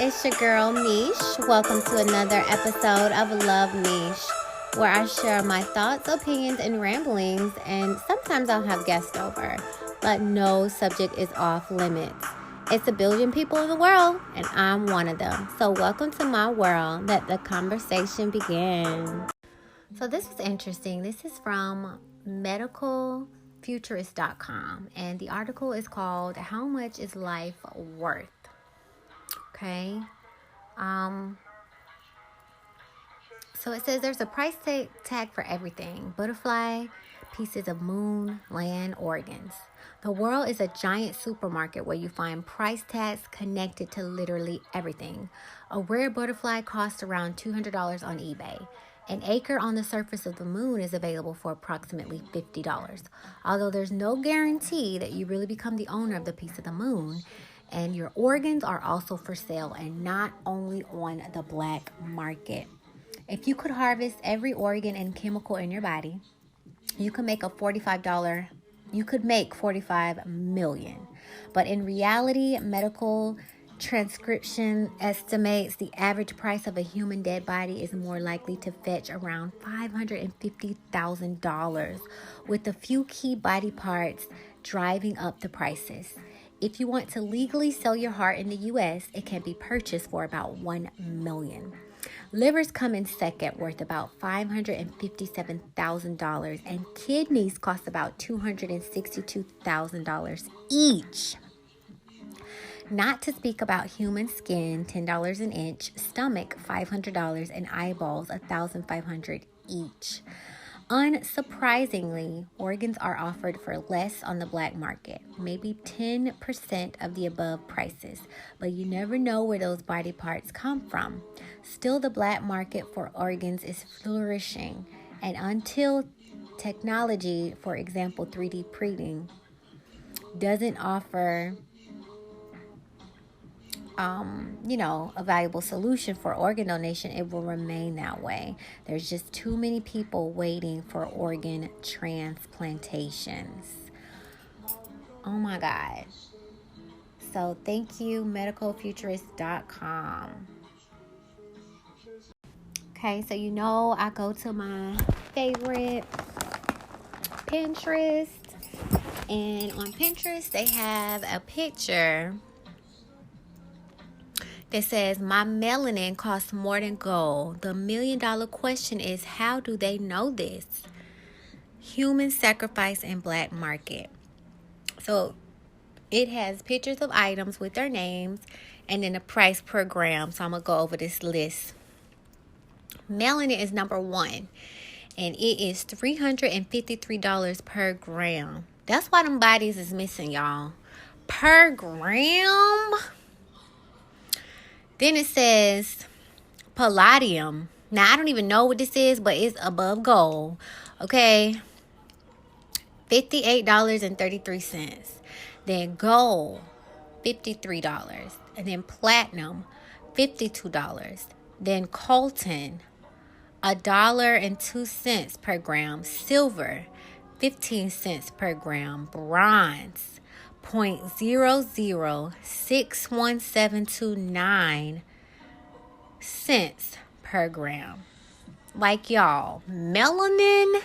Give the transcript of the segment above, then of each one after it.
it's your girl Mish. Welcome to another episode of Love Mish, where I share my thoughts, opinions, and ramblings, and sometimes I'll have guests over, but no subject is off limits. It's a billion people in the world, and I'm one of them. So welcome to my world. Let the conversation begin. So this is interesting. This is from medicalfuturist.com, and the article is called "How Much is Life Worth?" Okay. So it says there's a price tag for everything: butterfly, pieces of moon, land, organs. The world is a giant supermarket where you find price tags connected to literally everything. A rare butterfly costs around $200 on eBay. An acre on the surface of the moon is available for approximately $50. Although there's no guarantee that you really become the owner of the piece of the moon, and your organs are also for sale and not only on the black market. If you could harvest every organ and chemical in your body, you could make $45 million. But in reality, medical transcription estimates the average price of a human dead body is more likely to fetch around $550,000, with a few key body parts driving up the prices. If you want to legally sell your heart in the U.S., it can be purchased for about $1 million. Livers come in second, worth about $557,000, and kidneys cost about $262,000 each. Not to speak about human skin, $10 an inch, stomach, $500, and eyeballs, $1,500 each. Unsurprisingly, organs are offered for less on the black market, maybe 10% of the above prices, but you never know where those body parts come from. Still, the black market for organs is flourishing, and until technology, for example 3D printing, doesn't offer a valuable solution for organ donation, it will remain that way. There's just too many people waiting for organ transplantations. Oh my God. So thank you, medicalfuturist.com. Okay, so I go to my favorite Pinterest, and on Pinterest they have a picture that says, "My melanin costs more than gold. The $1 million question is, how do they know this?" Human sacrifice and black market. So it has pictures of items with their names and then the price per gram. So I'm going to go over this list. Melanin is number 1, and it is $353 per gram. That's why them bodies is missing, y'all. Per gram. Then it says palladium. Now, I don't even know what this is, but it's above gold. Okay. $58.33. Then gold, $53. And then platinum, $52. Then coltan, $1.02 per gram. Silver, 15 cents per gram. Bronze, 0.0061729 cents per gram. Like, y'all, melanin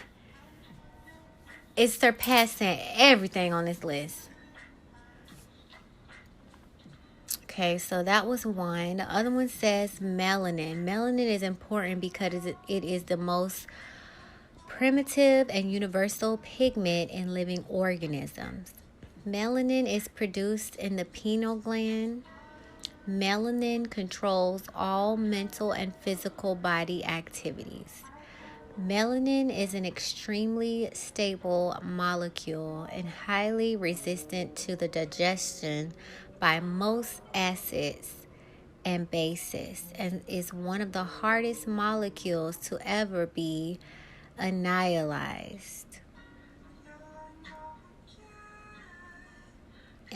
is surpassing everything on this list. Okay, so that was one. The other one says melanin. Melanin is important because it is the most primitive and universal pigment in living organisms. Melanin is produced in the pineal gland. Melanin controls all mental and physical body activities. Melanin is an extremely stable molecule and highly resistant to the digestion by most acids and bases, and is one of the hardest molecules to ever be annihilated.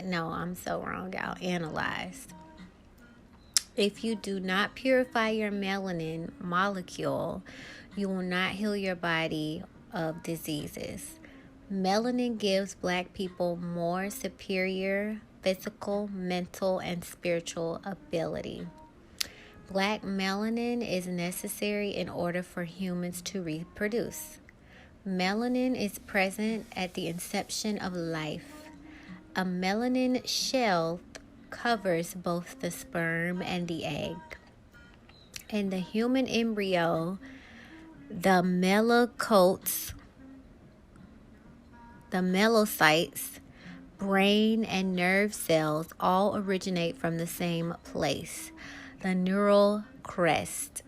No, I'm so wrong, y'all. Analyzed. If you do not purify your melanin molecule, you will not heal your body of diseases. Melanin gives Black people more superior physical, mental, and spiritual ability. Black melanin is necessary in order for humans to reproduce. Melanin is present at the inception of life. A melanin shell covers both the sperm and the egg. In the human embryo, the melocytes, brain, and nerve cells all originate from the same place, the neural crest.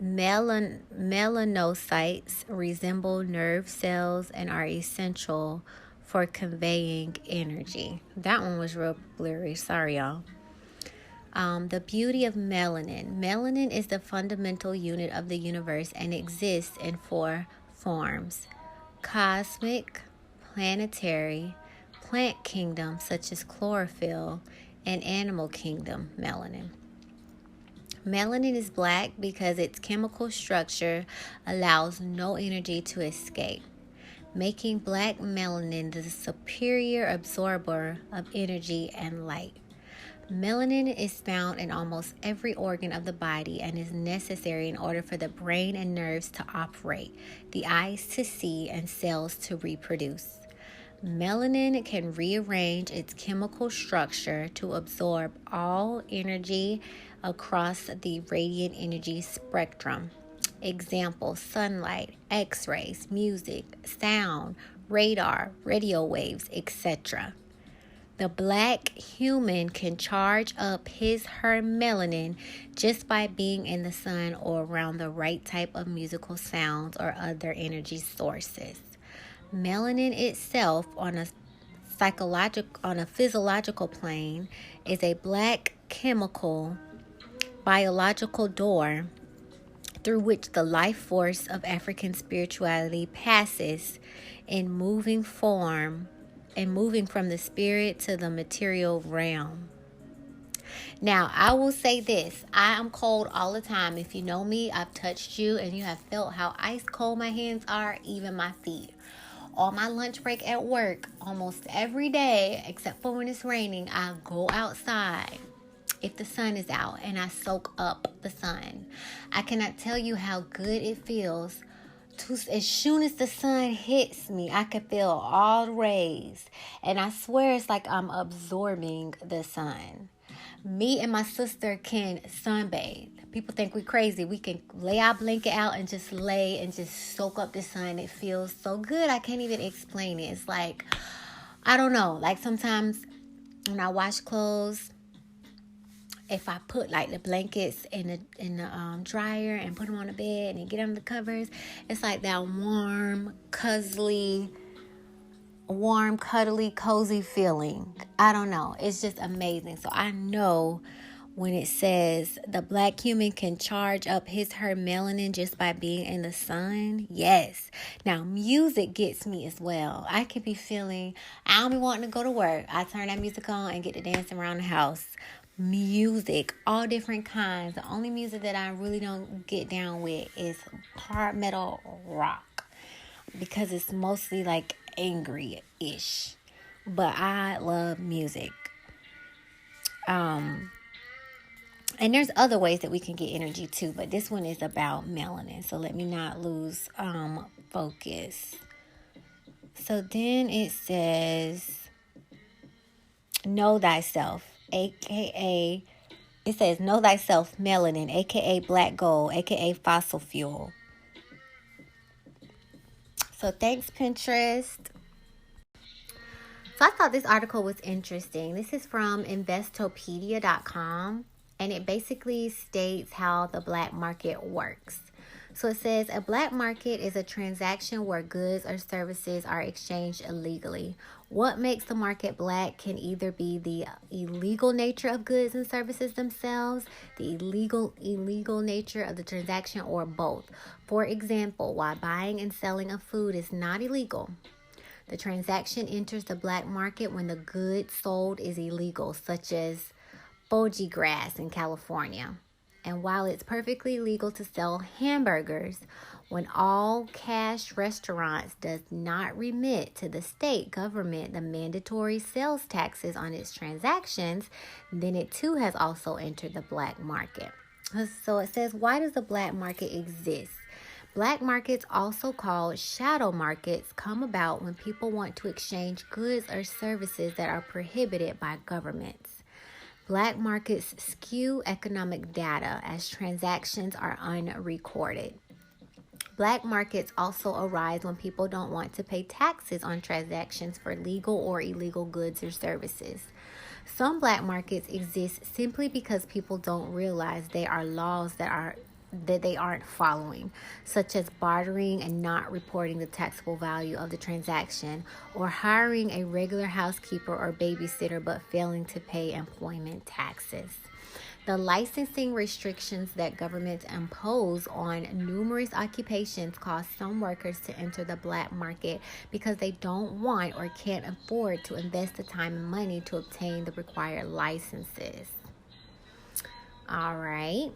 Melanocytes resemble nerve cells and are essential for conveying energy. That one was real blurry. Sorry, y'all. The beauty of melanin. Melanin is the fundamental unit of the universe and exists in 4 forms: cosmic, planetary, plant kingdom such as chlorophyll, and animal kingdom melanin. Melanin is black because its chemical structure allows no energy to escape, making black melanin the superior absorber of energy and light. Melanin is found in almost every organ of the body and is necessary in order for the brain and nerves to operate, the eyes to see, and cells to reproduce. Melanin can rearrange its chemical structure to absorb all energy across the radiant energy spectrum. Example: sunlight, X-rays, music, sound, radar, radio waves, etc. The black human can charge up her melanin just by being in the sun or around the right type of musical sounds or other energy sources. Melanin itself on a physiological plane is a black chemical biological door through which the life force of African spirituality passes in moving from the spirit to the material realm. Now, I will say this. I am cold all the time. If you know me, I've touched you and you have felt how ice cold my hands are, even my feet. On my lunch break at work, almost every day, except for when it's raining, I go outside if the sun is out and I soak up the sun. I cannot tell you how good it feels. As soon as the sun hits me, I can feel all the rays. And I swear it's like I'm absorbing the sun. Me and my sister can sunbathe. People think we're crazy. We can lay our blanket out and just lay and just soak up the sun. It feels so good. I can't even explain it. It's like, I don't know. Like sometimes when I wash clothes, if I put like the blankets in the dryer and put them on the bed and get under the covers, it's like that warm, cuddly, cozy feeling. I don't know. It's just amazing. So I know when it says the black human can charge up her melanin just by being in the sun. Yes. Now, music gets me as well. I could be feeling, I don't be wanting to go to work. I turn that music on and get to dancing around the house. Music, all different kinds. The only music that I really don't get down with is hard metal rock because it's mostly like angry-ish. But I love music. And there's other ways that we can get energy too, but this one is about melanin. So let me not lose focus. So then it says, know thyself. AKA, it says, know thyself, melanin, AKA black gold, AKA fossil fuel. So thanks, Pinterest. So I thought this article was interesting. This is from Investopedia.com, and it basically states how the black market works. So it says a black market is a transaction where goods or services are exchanged illegally. What makes the market black can either be the illegal nature of goods and services themselves, the illegal nature of the transaction, or both. For example, while buying and selling of food is not illegal, the transaction enters the black market when the good sold is illegal, such as Boji grass in California. And while it's perfectly legal to sell hamburgers, when all cash restaurants does not remit to the state government the mandatory sales taxes on its transactions, then it too has also entered the black market. So it says, why does the black market exist? Black markets, also called shadow markets, come about when people want to exchange goods or services that are prohibited by governments. Black markets skew economic data as transactions are unrecorded. Black markets also arise when people don't want to pay taxes on transactions for legal or illegal goods or services. Some black markets exist simply because people don't realize they are laws that they aren't following, such as bartering and not reporting the taxable value of the transaction, or hiring a regular housekeeper or babysitter but failing to pay employment taxes. The licensing restrictions that governments impose on numerous occupations cause some workers to enter the black market because they don't want or can't afford to invest the time and money to obtain the required licenses. All right.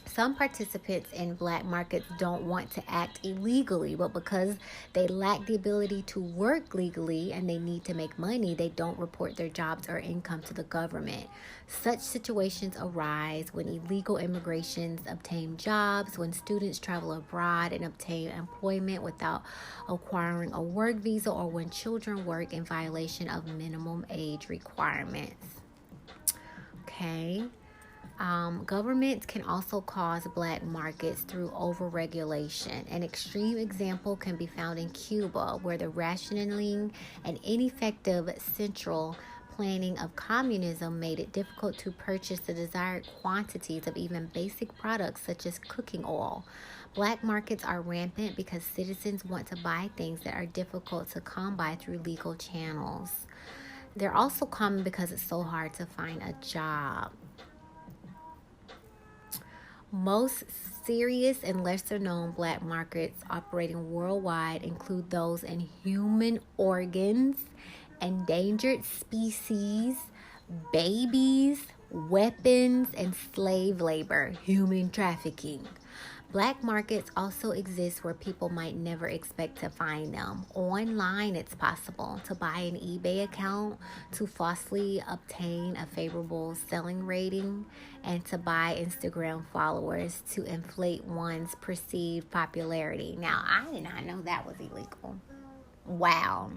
Some participants in black markets don't want to act illegally, but because they lack the ability to work legally and they need to make money, they don't report their jobs or income to the government. Such situations arise when illegal immigrations obtain jobs, when students travel abroad and obtain employment without acquiring a work visa, or when children work in violation of minimum age requirements. Okay. Governments can also cause black markets through overregulation. An extreme example can be found in Cuba, where the rationing and ineffective central planning of communism made it difficult to purchase the desired quantities of even basic products such as cooking oil. Black markets are rampant because citizens want to buy things that are difficult to come by through legal channels. They're also common because it's so hard to find a job. Most serious and lesser-known black markets operating worldwide include those in human organs, endangered species, babies, weapons, and slave labor, human trafficking. Black markets also exist where people might never expect to find them. Online, it's possible to buy an eBay account, to falsely obtain a favorable selling rating, and to buy Instagram followers to inflate one's perceived popularity. Now, I did not know that was illegal. Wow.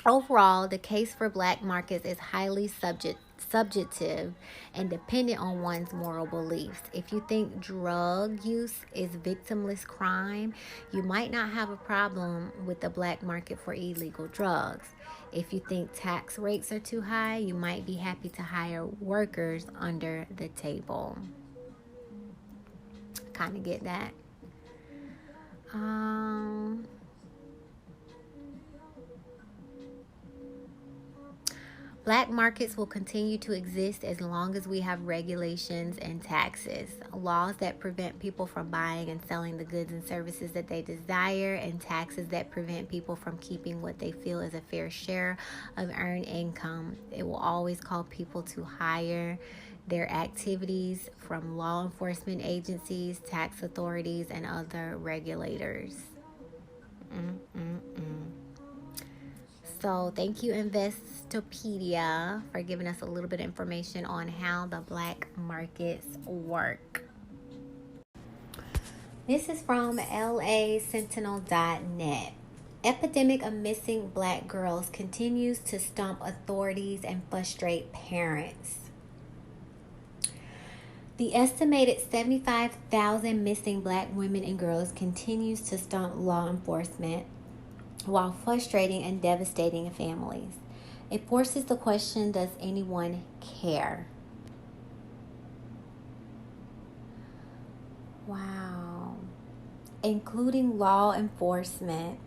Overall, the case for black markets is highly subjective and dependent on one's moral beliefs. If you think drug use is victimless crime, you might not have a problem with the black market for illegal drugs. If you think tax rates are too high, you might be happy to hire workers under the table. Kind of get that. Black markets will continue to exist as long as we have regulations and taxes, laws that prevent people from buying and selling the goods and services that they desire, and taxes that prevent people from keeping what they feel is a fair share of earned income. It will always call people to hire their activities from law enforcement agencies, tax authorities, and other regulators. So thank you, Investopedia, for giving us a little bit of information on how the black markets work. This is from lasentinel.net. Epidemic of missing black girls continues to stump authorities and frustrate parents. The estimated 75,000 missing black women and girls continues to stump law enforcement while frustrating and devastating families. It forces the question, does anyone care? Wow. Including law enforcement.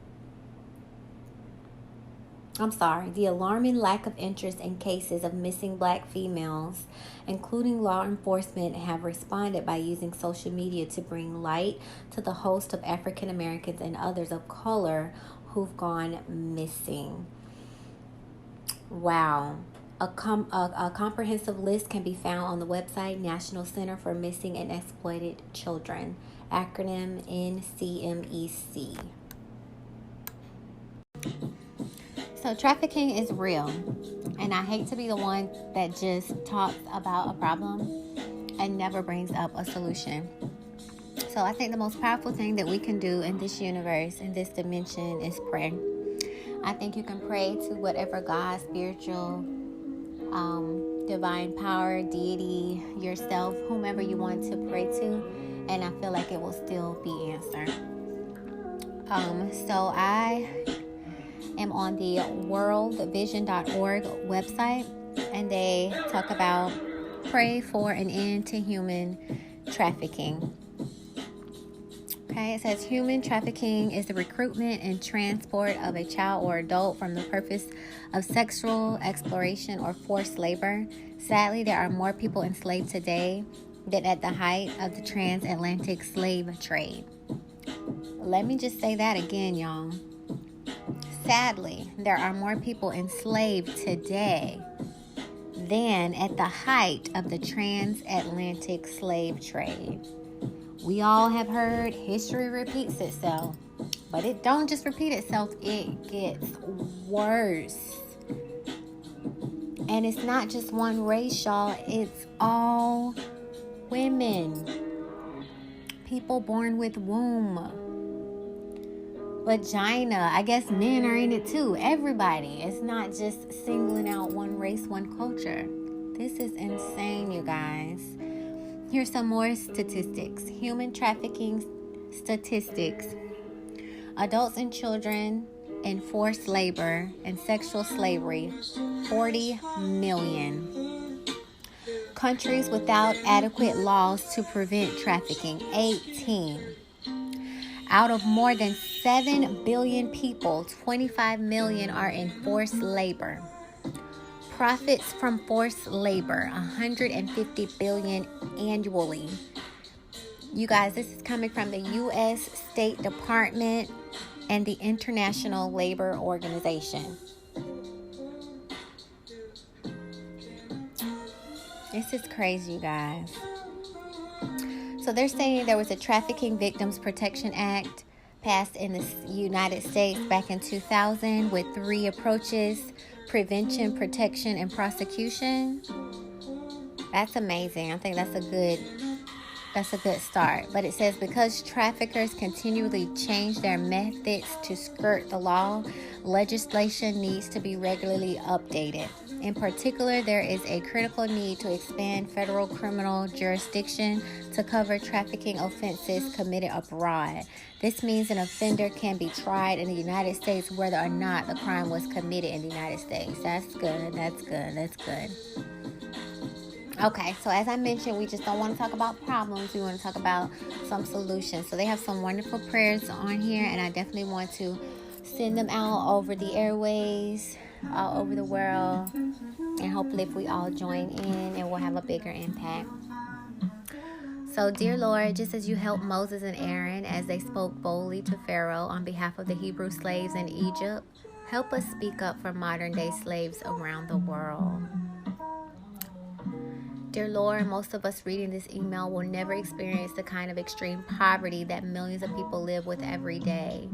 The alarming lack of interest in cases of missing black females, including law enforcement, have responded by using social media to bring light to the host of African Americans and others of color who've gone missing. Wow. A comprehensive list can be found on the website National Center for Missing and Exploited Children, acronym NCMEC. So trafficking is real, and I hate to be the one that just talks about a problem and never brings up a solution. So I think the most powerful thing that we can do in this universe, in this dimension, is pray. I think you can pray to whatever God, spiritual, divine power, deity, yourself, whomever you want to pray to, and I feel like it will still be answered. So I am on the worldvision.org website, and they talk about pray for an end to human trafficking. Okay, it says human trafficking is the recruitment and transport of a child or adult from the purpose of sexual exploration or forced labor. Sadly, there are more people enslaved today than at the height of the transatlantic slave trade. Let me just say that again, y'all. Sadly, there are more people enslaved today than at the height of the transatlantic slave trade. We all have heard history repeats itself, but it don't just repeat itself, it gets worse. And it's not just one race, y'all, it's all women. People born with womb, vagina. I guess men are in it too. Everybody. It's not just singling out one race, one culture. This is insane, you guys. Here's some more statistics. Human trafficking statistics. Adults and children in forced labor and sexual slavery, 40 million. Countries without adequate laws to prevent trafficking, 18. Out of more than 7 billion people, 25 million are in forced labor. Profits from forced labor, 150 billion annually. You guys, this is coming from the U.S. State Department and the International Labor Organization. This is crazy, you guys. So they're saying there was a Trafficking Victims Protection Act passed in the United States back in 2000 with 3 approaches: prevention, protection, and prosecution. That's amazing. I think that's a good start. But it says because traffickers continually change their methods to skirt the law, legislation needs to be regularly updated. In particular, there is a critical need to expand federal criminal jurisdiction to cover trafficking offenses committed abroad. This means an offender can be tried in the United States whether or not the crime was committed in the United States. That's good. Okay, so as I mentioned, we just don't want to talk about problems. We want to talk about some solutions. So they have some wonderful prayers on here, and I definitely want to send them out over the airways, all over the world. And hopefully if we all join in, it will have a bigger impact. So, dear Lord, just as you helped Moses and Aaron as they spoke boldly to Pharaoh on behalf of the Hebrew slaves in Egypt, help us speak up for modern-day slaves around the world. Dear Lord, most of us reading this email will never experience the kind of extreme poverty that millions of people live with every day.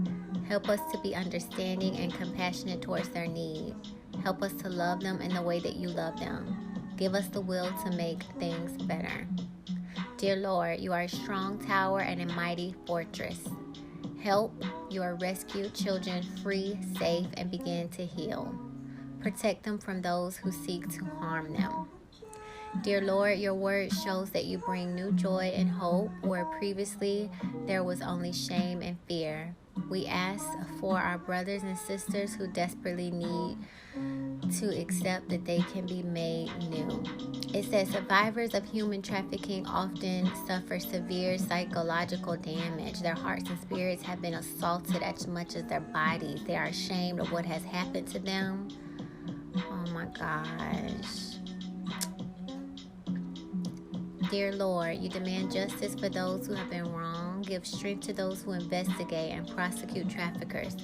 Help us to be understanding and compassionate towards their need. Help us to love them in the way that you love them. Give us the will to make things better. Dear Lord, you are a strong tower and a mighty fortress. Help your rescued children free, safe, and begin to heal. Protect them from those who seek to harm them. Dear Lord, your word shows that you bring new joy and hope where previously there was only shame and fear. We ask for our brothers and sisters who desperately need to accept that they can be made new. It says survivors of human trafficking often suffer severe psychological damage. Their hearts and spirits have been assaulted as much as their bodies. They are ashamed of what has happened to them. Oh my gosh. Dear Lord, you demand justice for those who have been wronged give strength to those who investigate and prosecute traffickers.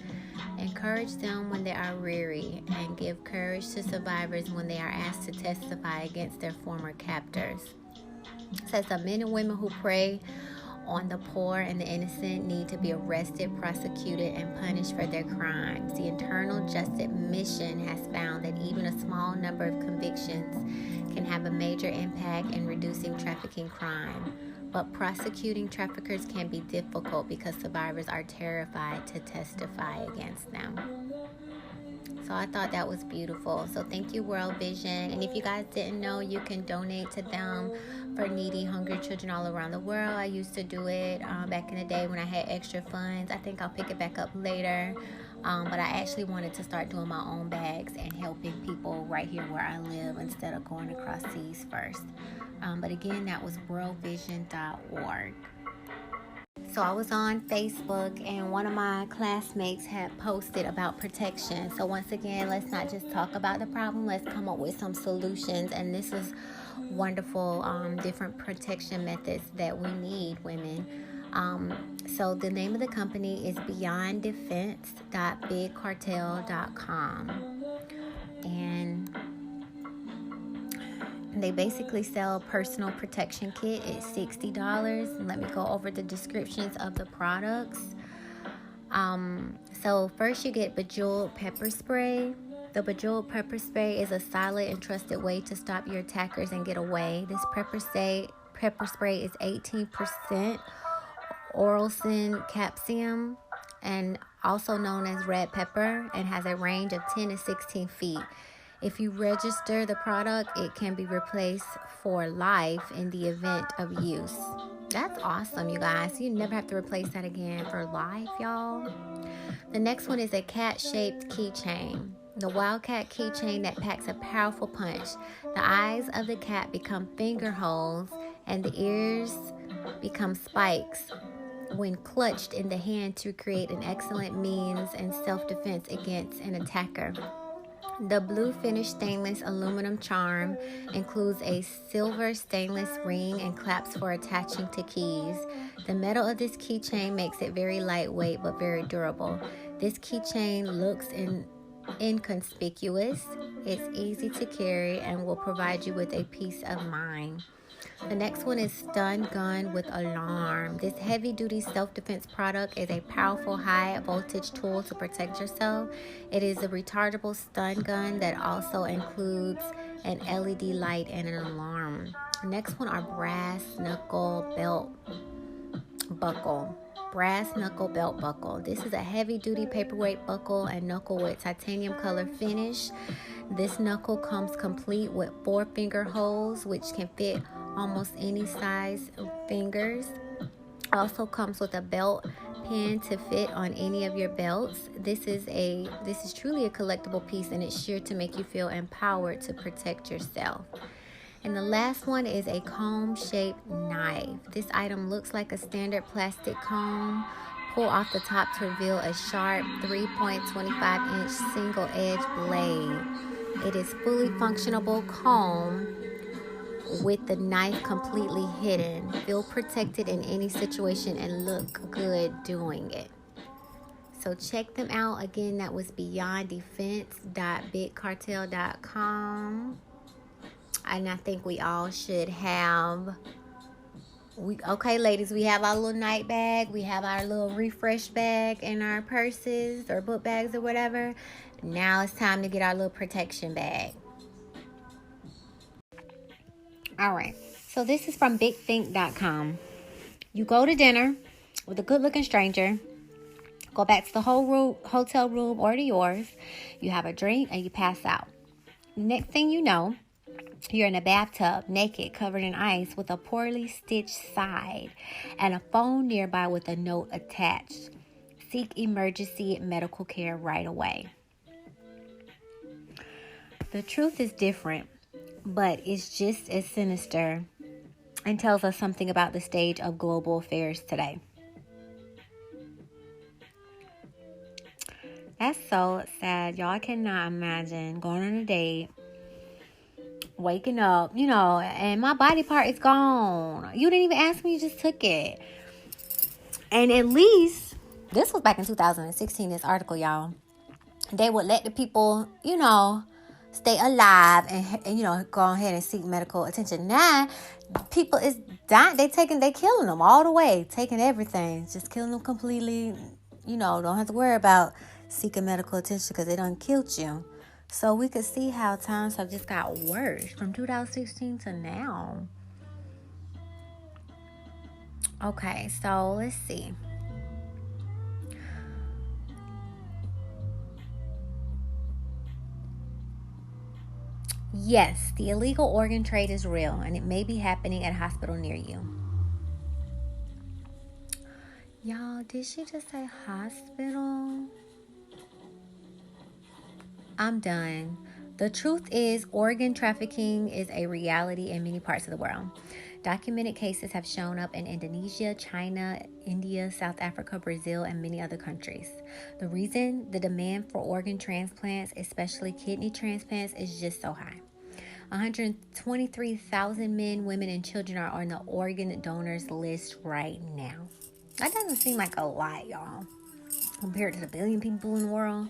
Encourage them when they are weary, and give courage to survivors when they are asked to testify against their former captors. It says the men and women who prey on the poor and the innocent need to be arrested, prosecuted, and punished for their crimes. The Internal Justice Mission has found that even a small number of convictions can have a major impact in reducing trafficking crime. But prosecuting traffickers can be difficult because survivors are terrified to testify against them. So I thought that was beautiful. So thank you, World Vision. And if you guys didn't know, you can donate to them for needy, hungry children all around the world. I used to do it back in the day when I had extra funds. I think I'll pick it back up later. But I actually wanted to start doing my own bags and helping people right here where I live instead of going across seas first. But again, that was worldvision.org. So I was on Facebook, and one of my classmates had posted about protection. So once again, let's not just talk about the problem, let's come up with some solutions. And this is wonderful, different protection methods that we need, women. So the name of the company is beyonddefense.bigcartel.com. And they basically sell personal protection kit. It's $60. Let me go over the descriptions of the products. So first you get Bejeweled Pepper Spray. The Bejeweled Pepper Spray is a silent and trusted way to stop your attackers and get away. This pepper spray is 18% Oralsin capsium, and also known as red pepper, and has a range of 10 to 16 feet. If you register the product, it can be replaced for life in the event of use. That's awesome, you guys. You never have to replace that again for life, y'all. The next one is a cat-shaped keychain. The Wildcat keychain that packs a powerful punch. The eyes of the cat become finger holes, and the ears become spikes when clutched in the hand to create an excellent means and self-defense against an attacker. The blue finished stainless aluminum charm includes a silver stainless ring and clasps for attaching to keys. The metal of this keychain makes it very lightweight but very durable. This keychain looks inconspicuous, it's easy to carry, and will provide you with a peace of mind. The next one is Stun Gun with Alarm. This heavy-duty self-defense product is a powerful high-voltage tool to protect yourself. It is a rechargeable stun gun that also includes an LED light and an alarm. The next one are Brass Knuckle Belt Buckle. Brass Knuckle Belt Buckle. This is a heavy-duty paperweight buckle and knuckle with titanium color finish. This knuckle comes complete with 4 finger holes, which can fit almost any size of fingers. Also comes with a belt pin to fit on any of your belts. This is truly a collectible piece, and it's sure to make you feel empowered to protect yourself. And the last one is a comb-shaped knife. This item looks like a standard plastic comb. Pull off the top to reveal a sharp 3.25-inch single-edge blade. It is fully functional comb with the knife completely hidden. Feel protected in any situation and look good doing it. So check them out. Again, that was beyonddefense.bigcartel.com. And I think we all should have... Okay, ladies, we have our little night bag. We have our little refresh bag in our purses or book bags or whatever. Now it's time to get our little protection bag. All right, so this is from bigthink.com. You go to dinner with a good-looking stranger, go back to the hotel room or to yours, you have a drink, and you pass out. Next thing you know, you're in a bathtub, naked, covered in ice, with a poorly stitched side, and a phone nearby with a note attached. Seek emergency medical care right away. The truth is different, but it's just as sinister and tells us something about the stage of global affairs today. That's so sad. Y'all cannot imagine going on a date, waking up, and my body part is gone. You didn't even ask me, you just took it. And at least, this was back in 2016, this article, y'all. They would let the people, stay alive and go ahead and seek medical attention. Now, people is dying. They killing them all the way, taking everything, just killing them completely. Don't have to worry about seeking medical attention because they done killed you. So we could see how times have just got worse from 2016 to now. Okay, so let's see. Yes, the illegal organ trade is real, and it may be happening at a hospital near you. Y'all, did she just say hospital? I'm done. The truth is, organ trafficking is a reality in many parts of the world. Documented cases have shown up in Indonesia, China, India, South Africa, Brazil, and many other countries. The reason the demand for organ transplants, especially kidney transplants, is just so high. 123,000 men, women, and children are on the organ donors list right now. That doesn't seem like a lot, y'all, compared to the billion people in the world.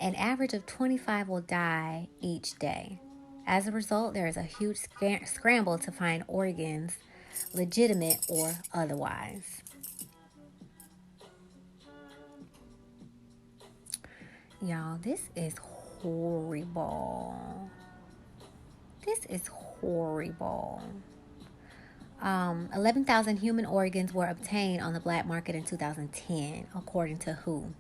An average of 25 will die each day. As a result, there is a huge scramble to find organs, legitimate or otherwise. Y'all, this is horrible. This is horrible. 11,000 human organs were obtained on the black market in 2010, according to WHO.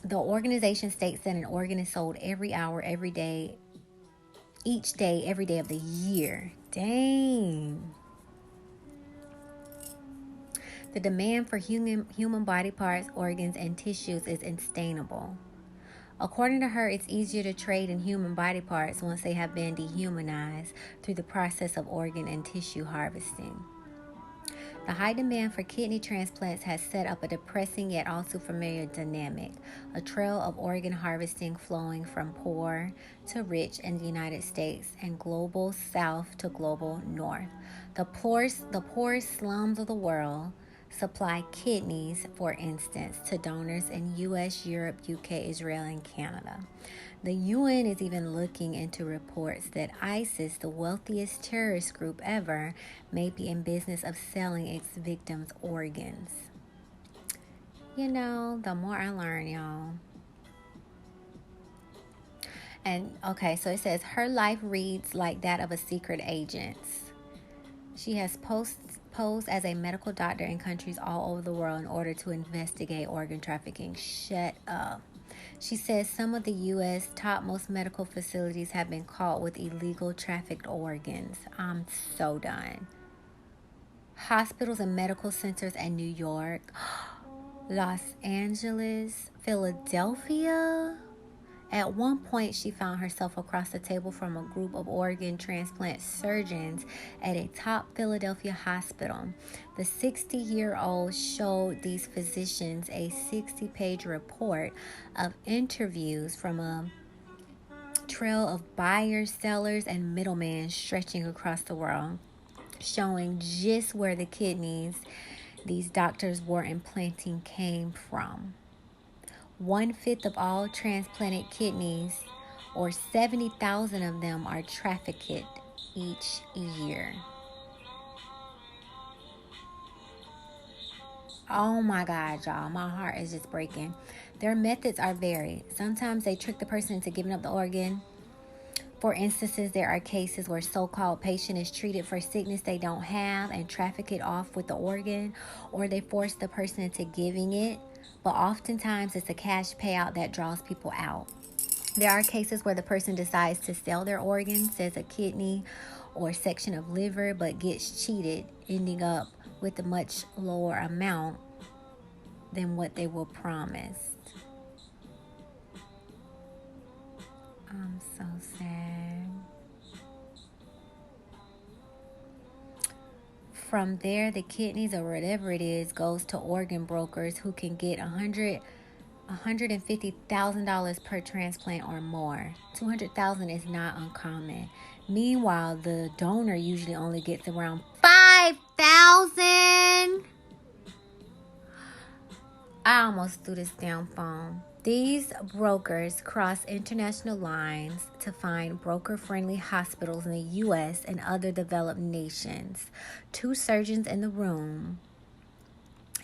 The organization states that an organ is sold every hour, every day, each day, every day of the year. Dang. The demand for human body parts, organs, and tissues is unsustainable. According to her, it's easier to trade in human body parts once they have been dehumanized through the process of organ and tissue harvesting. The high demand for kidney transplants has set up a depressing yet also familiar dynamic, a trail of organ harvesting flowing from poor to rich in the United States and global south to global north. The poorest slums of the world supply kidneys, for instance, to donors in US, Europe, UK, Israel, and Canada. The UN is even looking into reports that ISIS, the wealthiest terrorist group ever, may be in business of selling its victims' organs. The more I learn, y'all. And okay, so it says her life reads like that of a secret agent. She has posed as a medical doctor in countries all over the world in order to investigate organ trafficking. Shut up. She says some of the U.S. topmost medical facilities have been caught with illegal trafficked organs. I'm so done. Hospitals and medical centers in New York, Los Angeles, Philadelphia. At one point, she found herself across the table from a group of organ transplant surgeons at a top Philadelphia hospital. The 60-year-old showed these physicians a 60-page report of interviews from a trail of buyers, sellers, and middlemen stretching across the world, showing just where the kidneys these doctors were implanting came from. 1/5 of all transplanted kidneys, or 70,000 of them, are trafficked each year. Oh my God, y'all. My heart is just breaking. Their methods are varied. Sometimes they trick the person into giving up the organ. For instances, there are cases where so-called patient is treated for sickness they don't have and traffic it off with the organ, or they force the person into giving it. But oftentimes it's a cash payout that draws people out. There are cases where the person decides to sell their organs, says a kidney or section of liver, but gets cheated, ending up with a much lower amount than what they were promised. I'm so sad. From there, the kidneys or whatever it is goes to organ brokers who can get $150,000 per transplant or more. $200,000 is not uncommon. Meanwhile, the donor usually only gets around $5 $5,000. I almost threw this damn phone. These brokers cross international lines to find broker-friendly hospitals in the U.S. and other developed nations. 2 surgeons in the room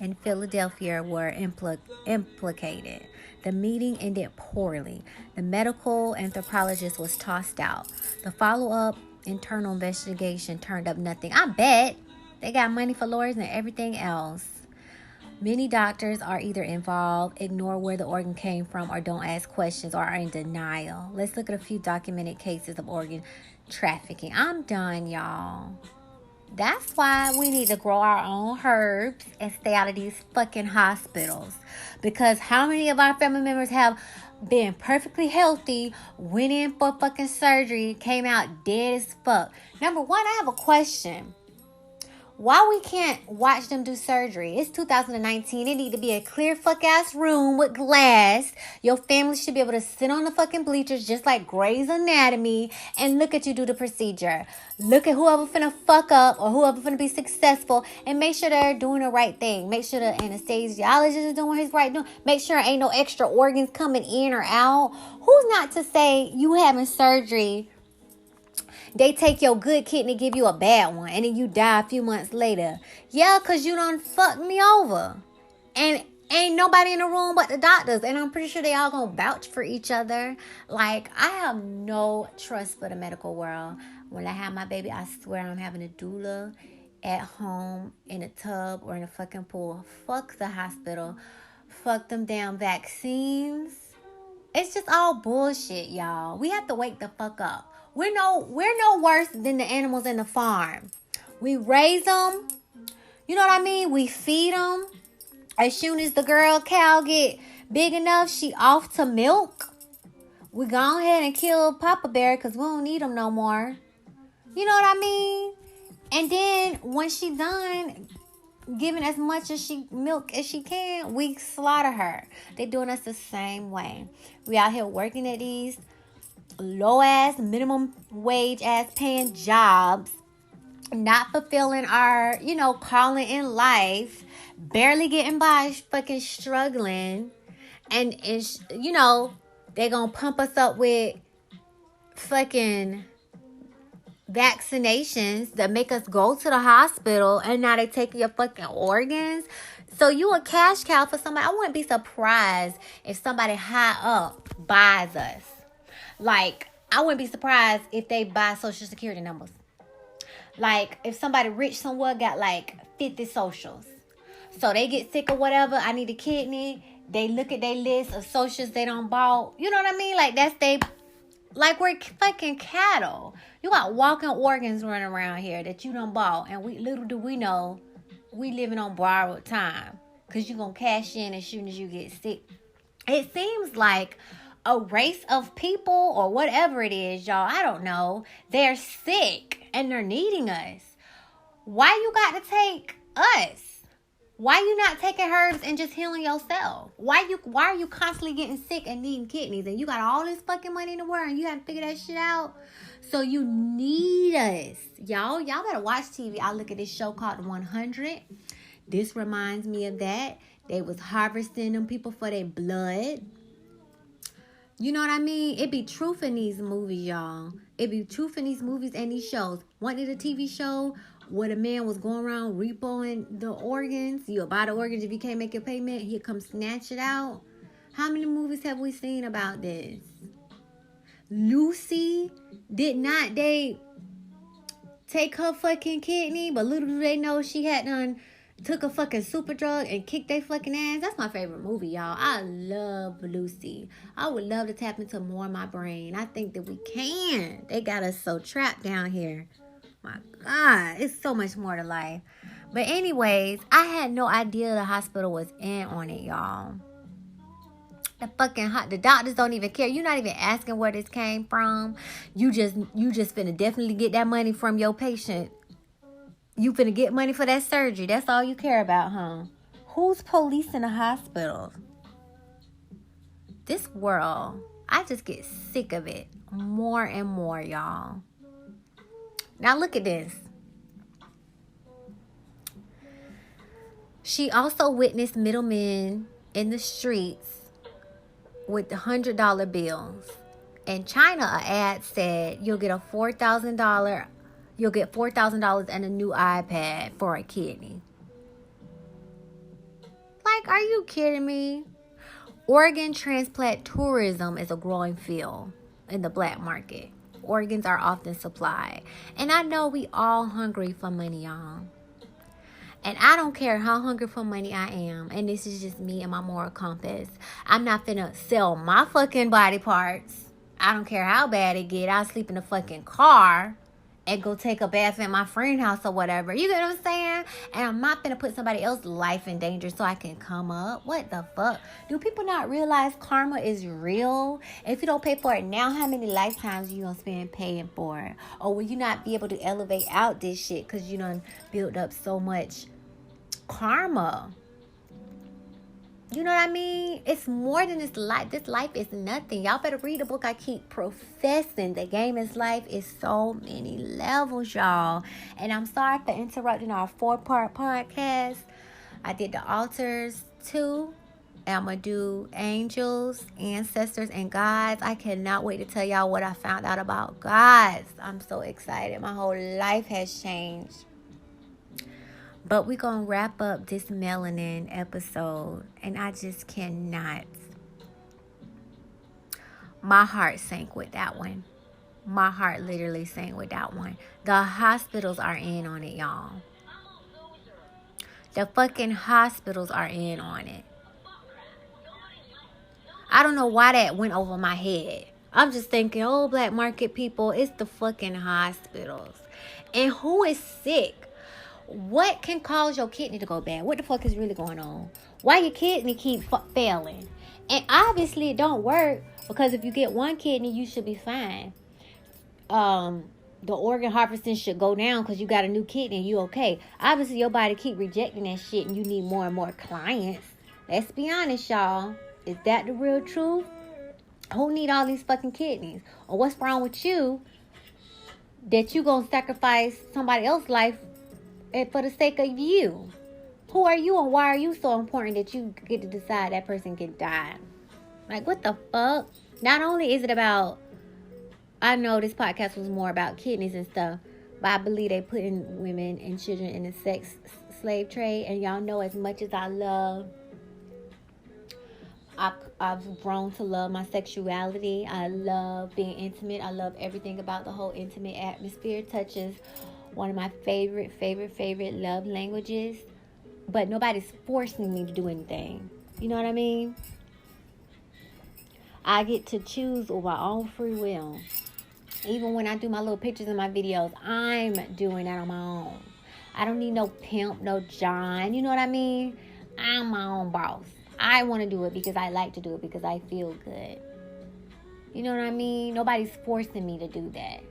in Philadelphia were implicated. The meeting ended poorly. The medical anthropologist was tossed out. The follow-up internal investigation turned up nothing. I bet they got money for lawyers and everything else. Many doctors are either involved, ignore where the organ came from, or don't ask questions, or are in denial. Let's look at a few documented cases of organ trafficking. I'm done, y'all. That's why we need to grow our own herbs and stay out of these fucking hospitals. Because how many of our family members have been perfectly healthy, went in for fucking surgery, came out dead as fuck? Number one, I have a question. Why we can't watch them do surgery? It's 2019. It need to be a clear fuck ass room with glass. Your family should be able to sit on the fucking bleachers just like Grey's Anatomy and look at you do the procedure. Look at whoever finna fuck up or whoever finna be successful and make sure they're doing the right thing. Make sure the anesthesiologist is doing his right doing. Make sure ain't no extra organs coming in or out. Who's not to say you having surgery, they take your good kidney, give you a bad one, and then you die a few months later? Yeah, because you done fucked me over. And ain't nobody in the room but the doctors. And I'm pretty sure they all gonna vouch for each other. Like, I have no trust for the medical world. When I have my baby, I swear I'm having a doula at home, in a tub, or in a fucking pool. Fuck the hospital. Fuck them damn vaccines. It's just all bullshit, y'all. We have to wake the fuck up. We're no worse than the animals in the farm. We raise them. You know what I mean? We feed them. As soon as the girl cow get big enough, she off to milk. We go ahead and kill Papa Bear because we don't need them no more. You know what I mean? And then when she done giving as much as milk as she can, we slaughter her. They doing us the same way. We out here working at these low ass, minimum wage ass paying jobs, not fulfilling our, calling in life, barely getting by, fucking struggling, and they gonna pump us up with fucking vaccinations that make us go to the hospital, and now they taking your fucking organs. So you a cash cow for somebody. I wouldn't be surprised if somebody high up buys us. Like, I wouldn't be surprised if they buy social security numbers. Like, if somebody rich somewhere got like 50 socials. So they get sick or whatever, I need a kidney. They look at their list of socials they don't bought. You know what I mean? Like, like we're fucking cattle. You got walking organs running around here that you done bought. And little do we know, we living on borrowed time. Because you going to cash in as soon as you get sick. It seems like a race of people or whatever it is, y'all, I don't know, they're sick and they're needing us. Why you got to take us? Why you not taking herbs and just healing yourself? Why are you constantly getting sick and needing kidneys, and you got all this fucking money in the world and you haven't figured that shit out? So you need us. Y'all better watch TV. I look at this show called 100. This reminds me of that. They was harvesting them people for their blood. You know what I mean? It be truth in these movies, y'all. It be truth in these movies and these shows. One did a TV show where the man was going around repoing the organs. You'll buy the organs if you can't make your payment. He'll come snatch it out. How many movies have we seen about this? Lucy, did not they take her fucking kidney? But little do they know she had done took a fucking super drug and kicked their fucking ass. That's my favorite movie, y'all. I love Lucy. I would love to tap into more of my brain. I think that we can. They got us so trapped down here. My God, it's so much more to life. But anyways, I had no idea the hospital was in on it, y'all. The doctors don't even care. You're not even asking where this came from. You just finna definitely get that money from your patient. You finna get money for that surgery. That's all you care about, huh? Who's policing the hospital? This world, I just get sick of it more and more, y'all. Now look at this. She also witnessed middlemen in the streets with the $100 bills. In China, an ad said you'll get $4,000 and a new iPad for a kidney. Like, are you kidding me? Organ transplant tourism is a growing field in the black market. Organs are often supplied. And I know we all hungry for money, y'all. And I don't care how hungry for money I am. And this is just me and my moral compass. I'm not finna sell my fucking body parts. I don't care how bad it get. I'll sleep in a fucking car and go take a bath at my friend's house or whatever. You get what I'm saying? And I'm not finna put somebody else's life in danger so I can come up. What the fuck? Do people not realize karma is real? If you don't pay for it now, how many lifetimes you gonna spend paying for it? Or will you not be able to elevate out this shit because you done built up so much karma? You know what I mean? It's more than this life. This life is nothing. Y'all better read the book I keep professing. The game is life is so many levels, y'all. And I'm sorry for interrupting our 4-part podcast. I did the altars too. And I'm going to do angels, ancestors, and gods. I cannot wait to tell y'all what I found out about gods. I'm so excited. My whole life has changed. But we're going to wrap up this Melanin episode. And I just cannot. My heart sank with that one. My heart literally sank with that one. The hospitals are in on it, y'all. The fucking hospitals are in on it. I don't know why that went over my head. I'm just thinking, oh, black market people, it's the fucking hospitals. And who is sick? What can cause your kidney to go bad? What the fuck is really going on? Why your kidney keep failing? And obviously it don't work because if you get one kidney, you should be fine. The organ harvesting should go down because you got a new kidney and you okay. Obviously your body keep rejecting that shit and you need more and more clients. Let's be honest, y'all. Is that the real truth? Who need all these fucking kidneys? Or what's wrong with you that you gonna sacrifice somebody else's life for the sake of you? Who are you and why are you so important that you get to decide that person can die? Like, what the fuck? Not only is it about, I know this podcast was more about kidneys and stuff, but I believe they putting women and children in the sex slave trade. And y'all know as much as I've grown to love my sexuality. I love being intimate. I love everything about the whole intimate atmosphere. Touch is one of my favorite love languages. But nobody's forcing me to do anything. You know what I mean? I get to choose of my own free will. Even when I do my little pictures and my videos, I'm doing that on my own. I don't need no pimp, no John. You know what I mean? I'm my own boss. I want to do it because I like to do it because I feel good. You know what I mean? Nobody's forcing me to do that.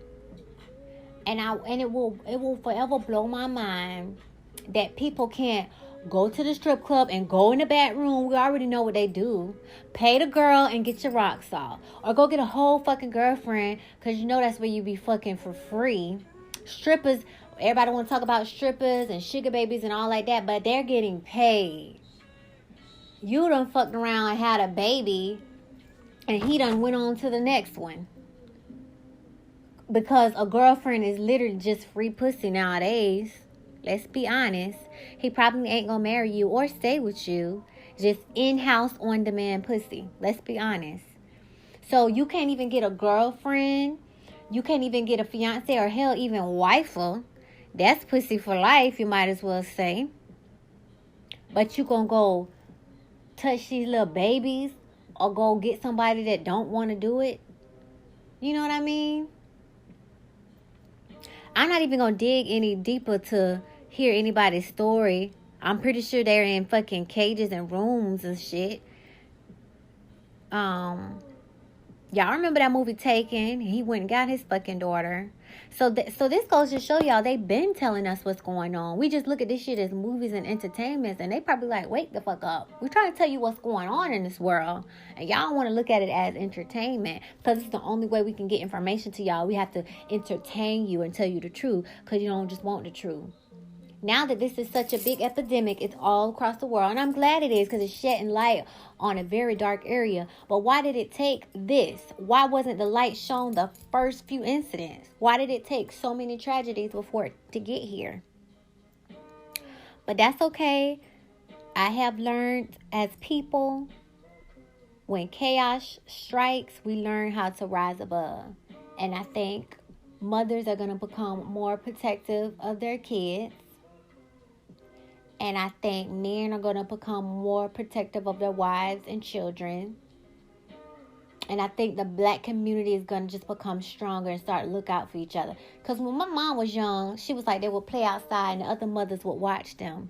And it will forever blow my mind that people can't go to the strip club and go in the back room. We already know what they do. Pay the girl and get your rocks off. Or go get a whole fucking girlfriend because you know that's where you be fucking for free. Strippers, everybody want to talk about strippers and sugar babies and all like that, but they're getting paid. You done fucked around and had a baby and he done went on to the next one. Because a girlfriend is literally just free pussy nowadays. Let's be honest. He probably ain't gonna marry you or stay with you. Just in-house, on-demand pussy. Let's be honest. So you can't even get a girlfriend. You can't even get a fiance or hell, even wifer. That's pussy for life, you might as well say. But you gonna go touch these little babies or go get somebody that don't want to do it. You know what I mean? I'm not even gonna dig any deeper to hear anybody's story. I'm pretty sure they're in fucking cages and rooms and shit. Y'all remember that movie Taken? He went and got his fucking daughter. So this goes to show y'all they been telling us what's going on. We just look at this shit as movies and entertainments, and they probably like, wake the fuck up. We're trying to tell you what's going on in this world, and y'all want to look at it as entertainment because it's the only way we can get information to y'all. We have to entertain you and tell you the truth because you don't just want the truth. Now that this is such a big epidemic, it's all across the world. And I'm glad it is, because it's shedding light on a very dark area. But why did it take this? Why wasn't the light shown the first few incidents? Why did it take so many tragedies before it to get here? But that's okay. I have learned as people, when chaos strikes, we learn how to rise above. And I think mothers are going to become more protective of their kids. And I think men are going to become more protective of their wives and children. And I think the black community is going to just become stronger and start to look out for each other. Because when my mom was young, she was like, they would play outside and the other mothers would watch them.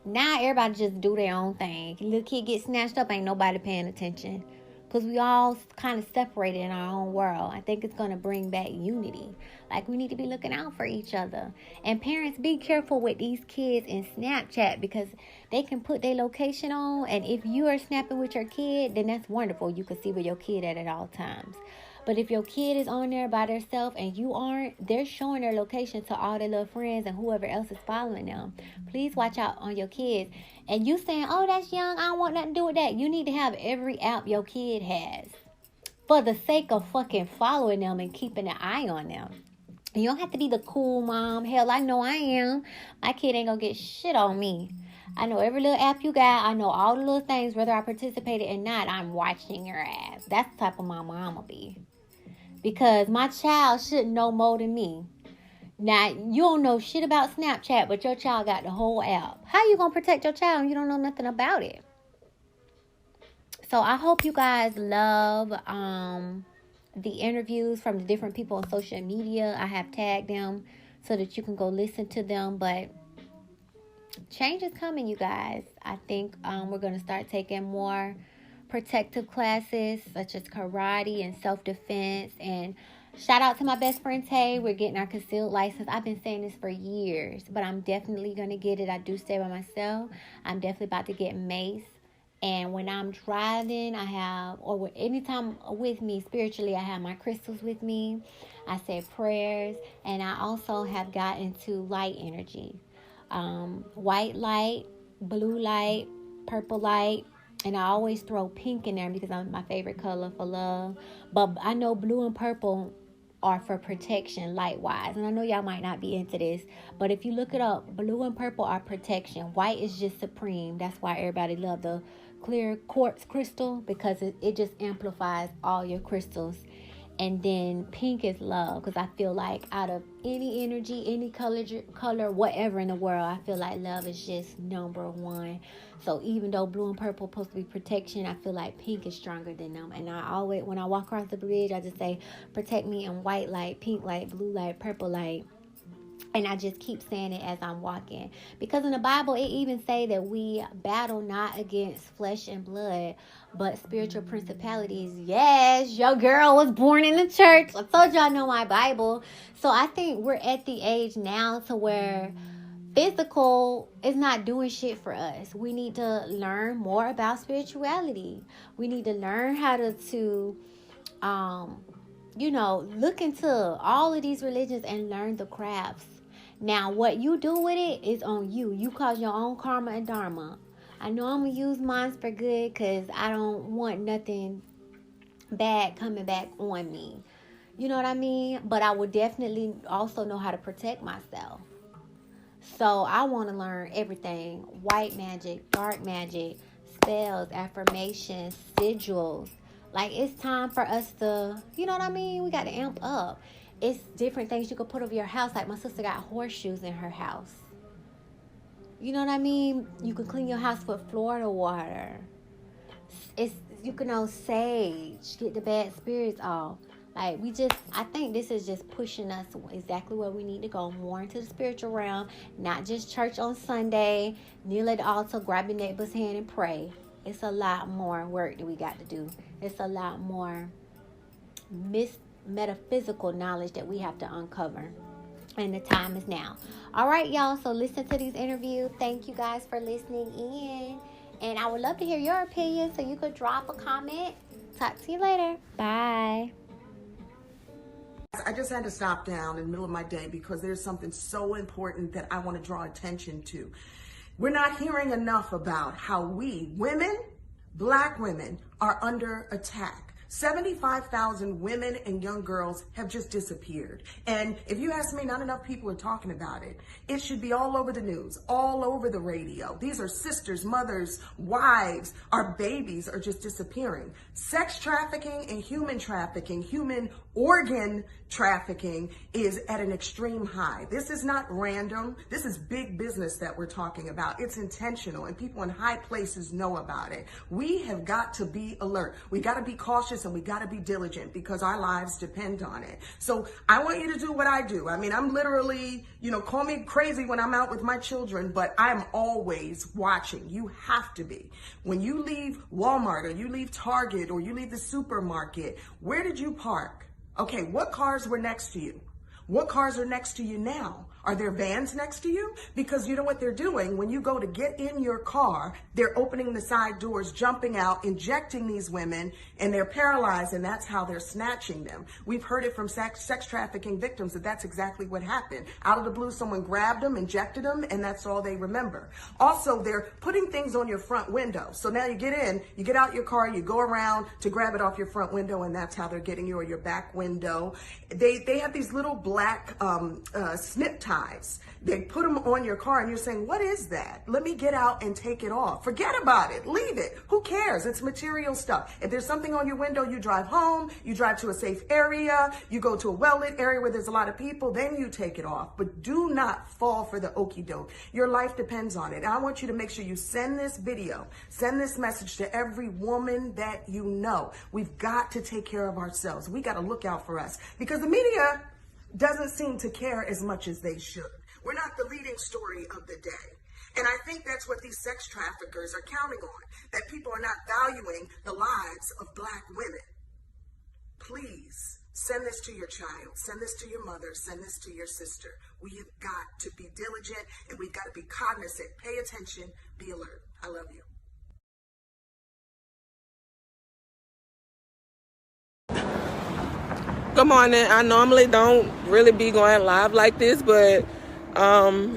Now everybody just do their own thing. Little kid get snatched up, ain't nobody paying attention. Because we all kind of separated in our own world. I think it's going to bring back unity. Like, we need to be looking out for each other. And parents, be careful with these kids in Snapchat, because they can put their location on. And if you are snapping with your kid, then that's wonderful. You can see where your kid at all times. But if your kid is on there by themselves and you aren't, they're showing their location to all their little friends and whoever else is following them. Please watch out on your kids. And you saying, oh, that's young, I don't want nothing to do with that. You need to have every app your kid has, for the sake of fucking following them and keeping an eye on them. You don't have to be the cool mom. Hell, I know I am. My kid ain't gonna get shit on me. I know every little app you got. I know all the little things, whether I participated or not. I'm watching your ass. That's the type of mama I'm gonna be. Because my child should know more than me. Now, you don't know shit about Snapchat, but your child got the whole app. How you going to protect your child when you don't know nothing about it? So, I hope you guys love the interviews from the different people on social media. I have tagged them so that you can go listen to them. But change is coming, you guys. I think we're going to start taking more protective classes, such as karate and self-defense. And shout out to my best friend Ttyl. We're getting our concealed license. I've been saying this for years, but I'm definitely going to get it. I do stay by myself. I'm definitely about to get mace. And when I'm driving, I have, or anytime with me spiritually, I have my crystals with me. I say prayers. And I also have got into light energy. White light, blue light, purple light. And I always throw pink in there because I'm my favorite color for love. But I know blue and purple are for protection, light-wise. And I know y'all might not be into this, but if you look it up, blue and purple are protection. White is just supreme. That's why everybody love the clear quartz crystal, because it just amplifies all your crystals. And then pink is love, because I feel like out of any energy, any color, whatever in the world, I feel like love is just number one. So even though blue and purple are supposed to be protection, I feel like pink is stronger than them. And I always, when I walk across the bridge, I just say, protect me in white light, pink light, blue light, purple light. And I just keep saying it as I'm walking. Because in the Bible, it even say that we battle not against flesh and blood, but spiritual principalities. Yes, your girl was born in the church. I told you I know my Bible. So I think we're at the age now to where physical is not doing shit for us. We need to learn more about spirituality. We need to learn how to look into all of these religions and learn the crafts. Now, what you do with it is on you. You cause your own karma and dharma. I know I'm going to use mine for good because I don't want nothing bad coming back on me. You know what I mean? But I would definitely also know how to protect myself. So I want to learn everything. White magic, dark magic, spells, affirmations, sigils. Like, it's time for us to, you know what I mean? We got to amp up. It's different things you could put over your house. Like, my sister got horseshoes in her house. You know what I mean? You can clean your house with Florida water. You can know sage, get the bad spirits off. Like, I think this is just pushing us exactly where we need to go, more into the spiritual realm, not just church on Sunday, kneel at the altar, grab your neighbor's hand and pray. It's a lot more work that we got to do. It's a lot more metaphysical knowledge that we have to uncover. And the time is now. All right, y'all. So listen to these interviews. Thank you guys for listening in. And I would love to hear your opinion. So you could drop a comment. Talk to you later. Bye. I just had to stop down in the middle of my day because there's something so important that I want to draw attention to. We're not hearing enough about how we, women, Black women, are under attack. 75,000 women and young girls have just disappeared. And if you ask me, not enough people are talking about it. It should be all over the news, all over the radio. These are sisters, mothers, wives. Our babies are just disappearing. Sex trafficking and human trafficking, human organ trafficking is at an extreme high. This is not random. This is big business that we're talking about. It's intentional, and people in high places know about it. We have got to be alert. We got to be cautious, and we got to be diligent because our lives depend on it. So I want you to do what I do. I mean, I'm literally, call me crazy when I'm out with my children, but I'm always watching. You have to be. When you leave Walmart or you leave Target or you leave the supermarket, where did you park? Okay, what cars were next to you? What cars are next to you now? Are there vans next to you? Because you know what they're doing? When you go to get in your car, they're opening the side doors, jumping out, injecting these women, and they're paralyzed, and that's how they're snatching them. We've heard it from sex trafficking victims that that's exactly what happened. Out of the blue, someone grabbed them, injected them, and that's all they remember. Also, they're putting things on your front window. So now you get in, you get out your car, you go around to grab it off your front window, and that's how they're getting you, or your back window. They have these little black snip ties. They put them on your car and you're saying, what is that? Let me get out and take it off. Forget about it. Leave it. Who cares? It's material stuff. If there's something on your window, you drive home, you drive to a safe area, you go to a well-lit area where there's a lot of people, then you take it off. But do not fall for the okie doke. Your life depends on it. And I want you to make sure you send this video, send this message to every woman that you know. We've got to take care of ourselves. We got to look out for us because the media doesn't seem to care as much as they should. We're not the leading story of the day. And I think that's what these sex traffickers are counting on, that people are not valuing the lives of Black women. Please send this to your child, send this to your mother, send this to your sister. We have got to be diligent and we've got to be cognizant. Pay attention, be alert. I love you. Good morning. I normally don't really be going live like this, but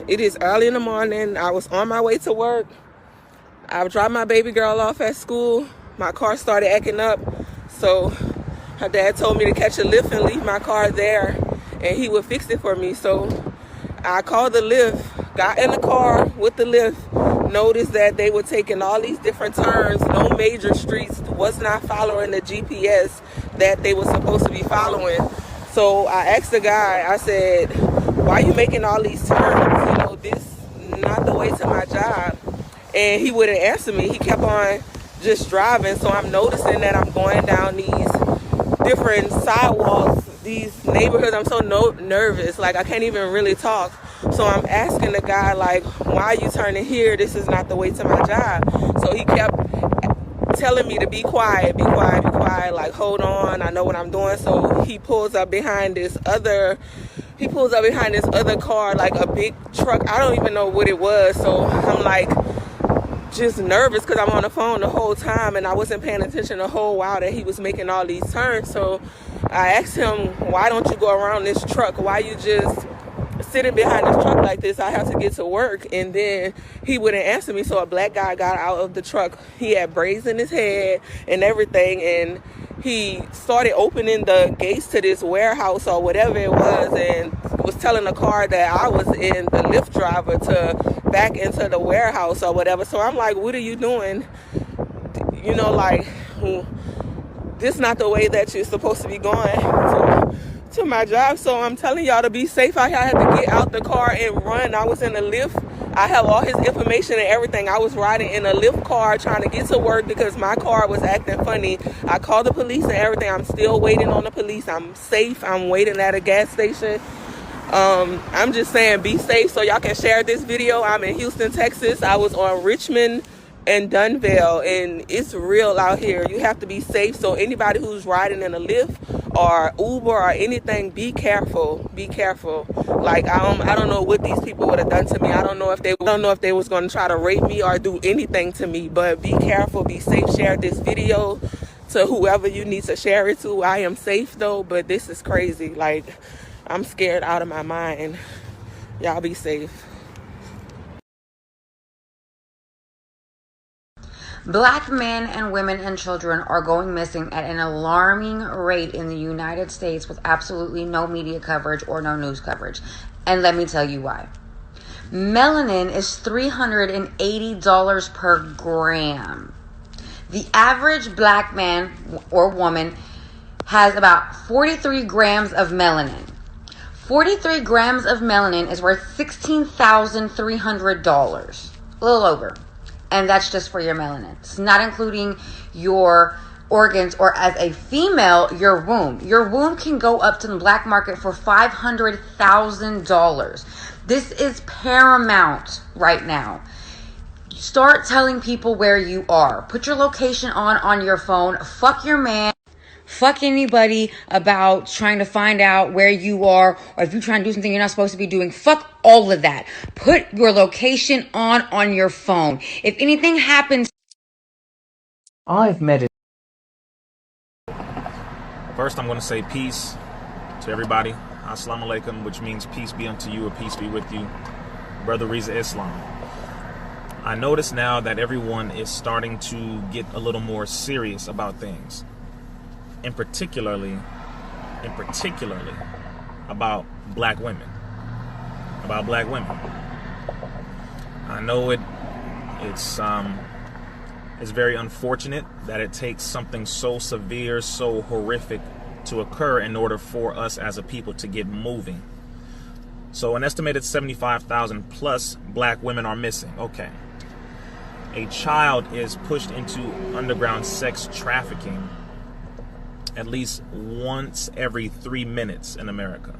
it is early in the morning. I was on my way to work. I dropped my baby girl off at school. My car started acting up, so her dad told me to catch a Lyft and leave my car there, and he would fix it for me. So I called the Lyft, got in the car with the Lyft, noticed that they were taking all these different turns, no major streets, was not following the GPS that they were supposed to be following. So I asked the guy, I said, why are you making all these turns? This is not the way to my job. And he wouldn't answer me. He kept on just driving. So I'm noticing that I'm going down these different sidewalks, these neighborhoods. I'm so nervous, like I can't even really talk. So I'm asking the guy, like, why are you turning here? This is not the way to my job. So he kept telling me to be quiet, like, hold on, I know what I'm doing. So he pulls up behind this other car, like a big truck. I don't even know what it was. So I'm like just nervous because I'm on the phone the whole time and I wasn't paying attention the whole while that he was making all these turns. So I asked him, why don't you go around this truck? Why you just sitting behind this truck like this? I have to get to work. And then he wouldn't answer me. So a Black guy got out of the truck. He had braids in his head and everything, and he started opening the gates to this warehouse or whatever it was, and was telling the car that I was in, the Lyft driver, to back into the warehouse or whatever. So I'm like, what are you doing? Like, this is not the way that you're supposed to be going to my job. So I'm telling y'all to be safe. I had to get out the car and run. I was in a Lyft. I have all his information and everything. I was riding in a Lyft car trying to get to work because my car was acting funny. I called the police and everything. I'm still waiting on the police. I'm safe. I'm waiting at a gas station. I'm just saying, be safe. So y'all can share this video. I'm in Houston, Texas. I was on Richmond and Dunvale, and it's real out here. You have to be safe. So anybody who's riding in a Lyft or Uber or anything, be careful. Be careful. Like, I don't know what these people would have done to me. I don't know if they was going to try to rape me or do anything to me. But be careful. Be safe. Share this video. to whoever you need to share it to. I am safe though, but this is crazy. Like, I'm scared out of my mind. Y'all be safe. Black men and women and children are going missing at an alarming rate in the United States with absolutely no media coverage or no news coverage. And let me tell you why. Melanin is $380 per gram. The average black man or woman has about 43 grams of melanin. 43 grams of melanin is worth $16,300. A little over. And that's just for your melanin. It's not including your organs, or as a female, your womb. Your womb can go up to the black market for $500,000. This is paramount right now. Start telling people where you are. Put your location on your phone. Fuck your man. Fuck anybody about trying to find out where you are, or if you're trying to do something you're not supposed to be doing. Fuck all of that. Put your location on your phone. If anything happens, I've met it. First, I'm going to say peace to everybody. Assalamu alaikum, which means peace be unto you or peace be with you. Brother Reza Islam. I notice now that everyone is starting to get a little more serious about things. And particularly about black women. About black women. I know it's very unfortunate that it takes something so severe, so horrific to occur in order for us as a people to get moving. So an estimated 75,000 plus black women are missing. Okay. A child is pushed into underground sex trafficking at least once every 3 minutes in America.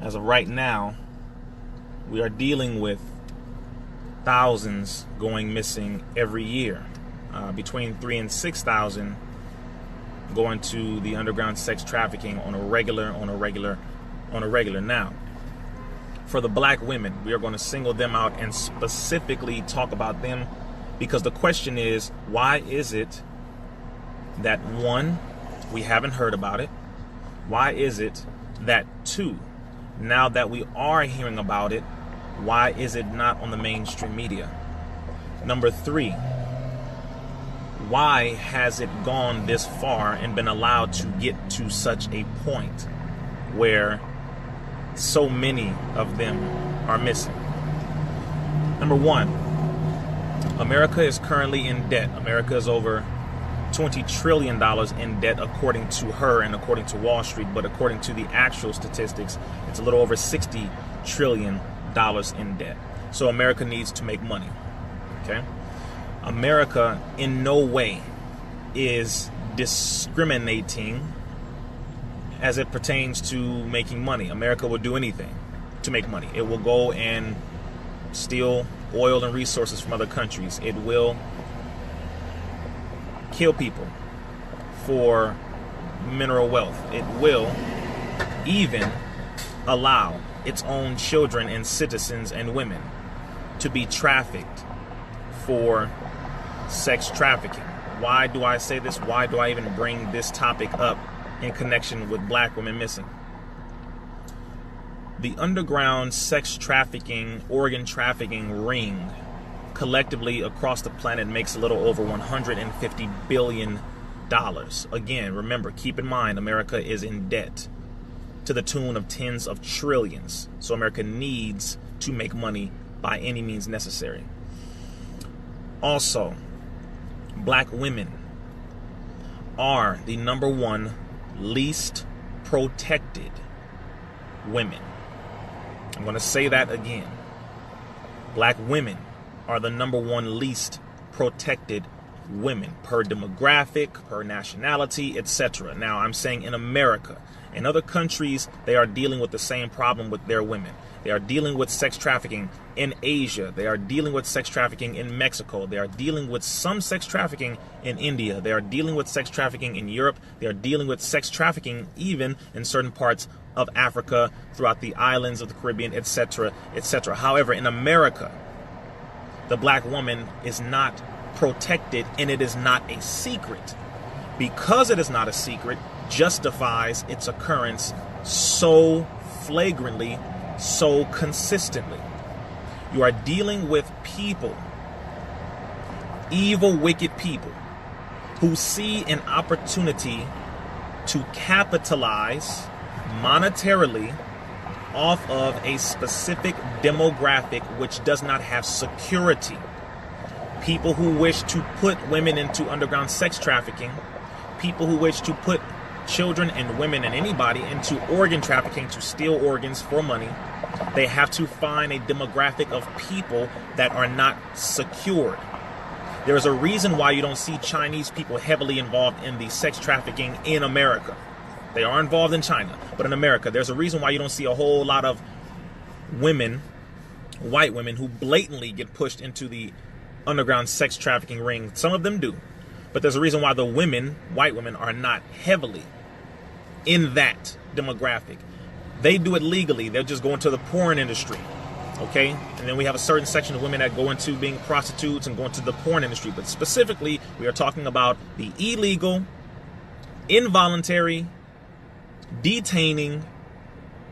As of right now, we are dealing with thousands going missing every year, between 3,000 and 6,000 going to the underground sex trafficking on a regular. Now, for the black women, we are going to single them out and specifically talk about them, because the question is, why is it that, one, we haven't heard about it? Why is it that, two, now that we are hearing about it, why is it not on the mainstream media? Number three, why has it gone this far and been allowed to get to such a point where so many of them are missing? Number one, America is currently in debt. America is over $20 trillion in debt, according to her and according to Wall Street. But according to the actual statistics, it's a little over $60 trillion in debt. So America needs to make money. Okay? America in no way is discriminating as it pertains to making money. America will do anything to make money. It will go and steal oil and resources from other countries. It will kill people for mineral wealth. It will even allow its own children and citizens and women to be trafficked for sex trafficking. Why do I say this? Why do I even bring this topic up in connection with black women missing? The underground sex trafficking, organ trafficking ring collectively across the planet makes a little over $150 billion. Again, remember, keep in mind, America is in debt to the tune of tens of trillions. So America needs to make money by any means necessary. Also, black women are the number one least protected women. I'm going to say that again. Black women are the number one least protected women per demographic, per nationality, etc. Now, I'm saying in America. In other countries, they are dealing with the same problem with their women. They are dealing with sex trafficking in Asia. They are dealing with sex trafficking in Mexico. They are dealing with some sex trafficking in India. They are dealing with sex trafficking in Europe. They are dealing with sex trafficking even in certain parts of Africa, throughout the islands of the Caribbean, etc., etc. However, in America, the black woman is not protected, and it is not a secret. Because it is not a secret, justifies its occurrence so flagrantly, so consistently. You are dealing with people, evil, wicked people, who see an opportunity to capitalize monetarily off of a specific demographic which does not have security. People who wish to put women into underground sex trafficking, people who wish to put children and women and anybody into organ trafficking to steal organs for money. They have to find a demographic of people that are not secured. There's a reason why you don't see Chinese people heavily involved in the sex trafficking in America. They are involved in China, but in America, there's a reason why you don't see a whole lot of women, white women, who blatantly get pushed into the underground sex trafficking ring. Some of them do, but there's a reason why the women, white women, are not heavily in that demographic. They do it legally. They'll just go into the porn industry, okay? And then we have a certain section of women that go into being prostitutes and go into the porn industry. But specifically, we are talking about the illegal, involuntary, detaining,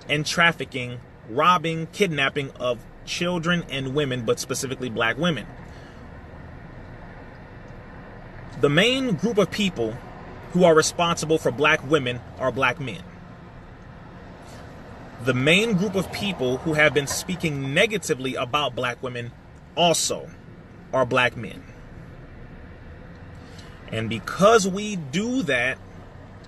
and trafficking, robbing, kidnapping of children and women, but specifically black women. The main group of people who are responsible for black women are black men. The main group of people who have been speaking negatively about black women also are black men. And because we do that,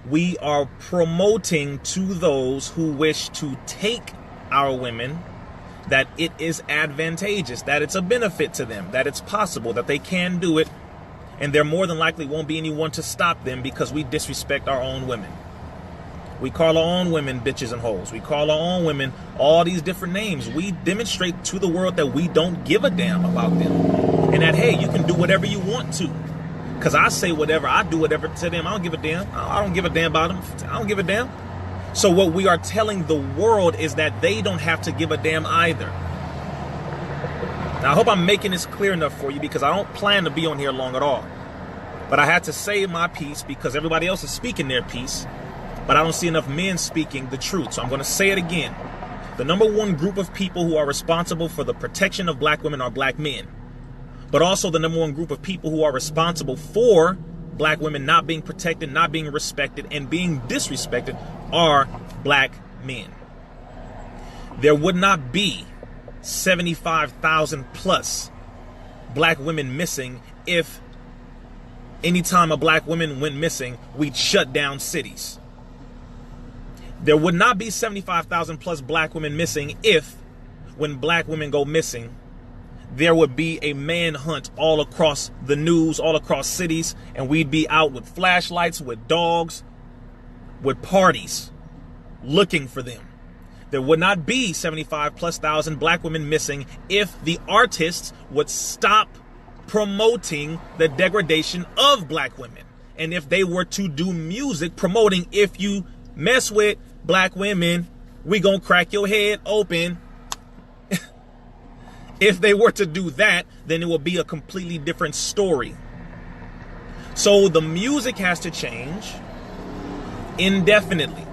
we are promoting to those who wish to take our women that it is advantageous, that it's a benefit to them, that it's possible, that they can do it, and there more than likely won't be anyone to stop them because we disrespect our own women. We call our own women bitches and hoes. We call our own women all these different names. We demonstrate to the world that we don't give a damn about them. And that, hey, you can do whatever you want to. Because I say whatever, I do whatever to them. I don't give a damn. I don't give a damn about them. I don't give a damn. So what we are telling the world is that they don't have to give a damn either. Now, I hope I'm making this clear enough for you, because I don't plan to be on here long at all. But I had to say my piece because everybody else is speaking their piece. But I don't see enough men speaking the truth. So I'm going to say it again. The number one group of people who are responsible for the protection of black women are black men. But also the number one group of people who are responsible for black women not being protected, not being respected, and being disrespected are black men. There would not be 75,000 plus black women missing if anytime a black woman went missing, we'd shut down cities. There would not be 75,000 plus black women missing if, when black women go missing, there would be a manhunt all across the news, all across cities, and we'd be out with flashlights, with dogs, with parties, looking for them. There would not be 75 plus thousand black women missing if the artists would stop promoting the degradation of black women. And if they were to do music promoting, if you mess with black women, we gonna crack your head open. If they were to do that, then it would be a completely different story. So the music has to change indefinitely.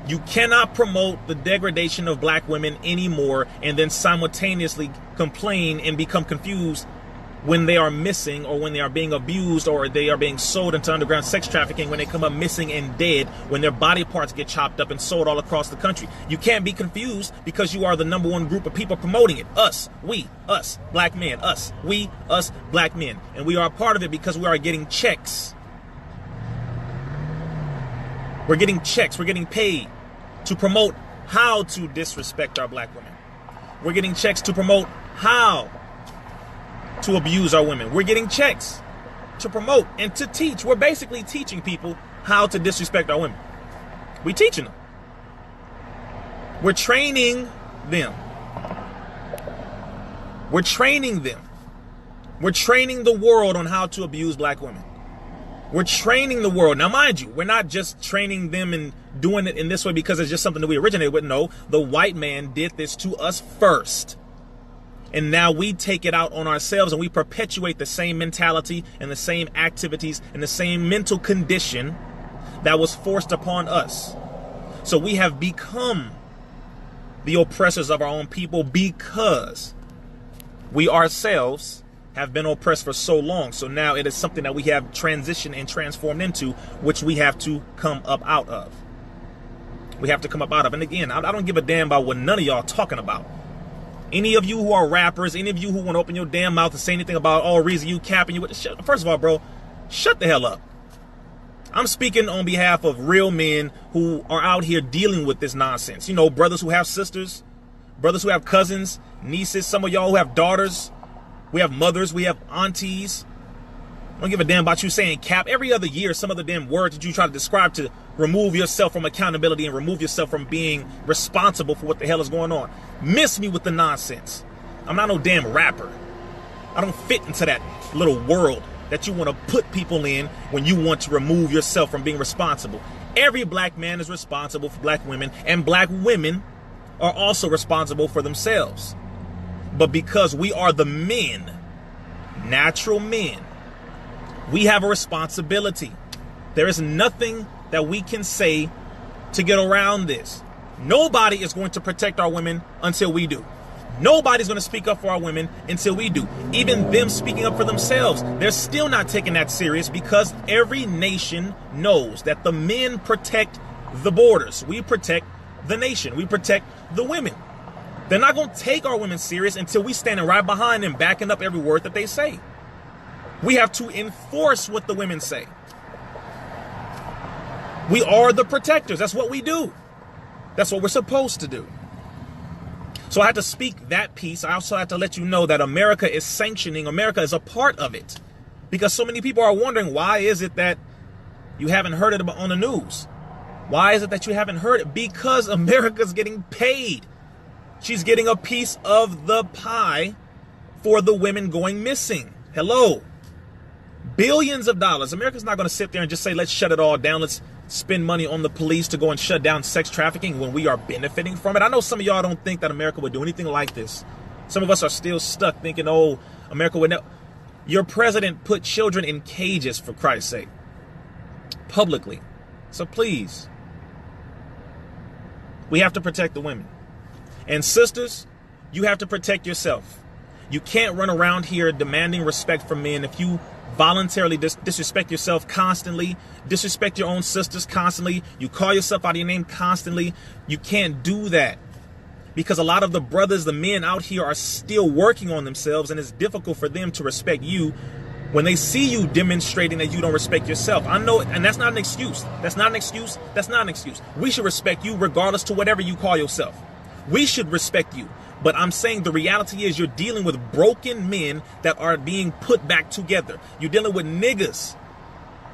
You cannot promote the degradation of black women anymore and then simultaneously complain and become confused when they are missing, or when they are being abused, or they are being sold into underground sex trafficking, when they come up missing and dead, when their body parts get chopped up and sold all across the country. You can't be confused because you are the number one group of people promoting it. Us, we, us, black men, us, we, us, black men. And we are a part of it because we are getting checks. We're getting checks. We're getting paid to promote how to disrespect our black women. We're getting checks to promote how to abuse our women. We're getting checks to promote and to teach. We're basically teaching people how to disrespect our women. We're teaching them. We're training them. We're training them. We're training the world on how to abuse black women. We're training the world. Now, mind you, we're not just training them and doing it in this way because it's just something that we originated with. No, the white man did this to us first. And now we take it out on ourselves and we perpetuate the same mentality and the same activities and the same mental condition that was forced upon us. So we have become the oppressors of our own people because we ourselves have been oppressed for so long. So now it is something that we have transitioned and transformed into, which we have to come up out of. We have to come up out of. And again, I don't give a damn about what none of y'all talking about. Any of you who are rappers, any of you who want to open your damn mouth and say anything about, oh, reason you capping, you, first of all, bro, shut the hell up. I'm speaking on behalf of real men who are out here dealing with this nonsense. You know, brothers who have sisters, brothers who have cousins, nieces, some of y'all who have daughters. We have mothers, we have aunties. I don't give a damn about you saying cap. Every other year, some of the damn words that you try to describe to remove yourself from accountability and remove yourself from being responsible for what the hell is going on. Miss me with the nonsense. I'm not no damn rapper. I don't fit into that little world that you want to put people in when you want to remove yourself from being responsible. Every black man is responsible for black women, and black women are also responsible for themselves. But because we are the men, natural men, we have a responsibility. There is nothing that we can say to get around this. Nobody is going to protect our women until we do. Nobody's going to speak up for our women until we do. Even them speaking up for themselves, they're still not taking that serious because every nation knows that the men protect the borders. We protect the nation. We protect the women. They're not going to take our women serious until we standing right behind them, backing up every word that they say. We have to enforce what the women say. We are the protectors. That's what we do. That's what we're supposed to do. So I had to speak that piece. I also had to let you know that America is sanctioning. America is a part of it. Because so many people are wondering, why is it that you haven't heard it on the news? Why is it that you haven't heard it? Because America's getting paid. She's getting a piece of the pie for the women going missing. Hello. Billions of dollars. America's not going to sit there and just say, let's shut it all down. Let's spend money on the police to go and shut down sex trafficking when we are benefiting from it. I know some of y'all don't think that America would do anything like this. Some of us are still stuck thinking, oh, America would never. Your president put children in cages, for Christ's sake, publicly. So please, we have to protect the women. And sisters, you have to protect yourself. You can't run around here demanding respect from men if you voluntarily disrespect yourself constantly, disrespect your own sisters constantly, you call yourself out of your name constantly. You can't do that because a lot of the brothers, the men out here are still working on themselves, and it's difficult for them to respect you when they see you demonstrating that you don't respect yourself. I know, and that's not an excuse. That's not an excuse. That's not an excuse. We should respect you regardless to whatever you call yourself. We should respect you. But I'm saying the reality is you're dealing with broken men that are being put back together. You're dealing with niggas.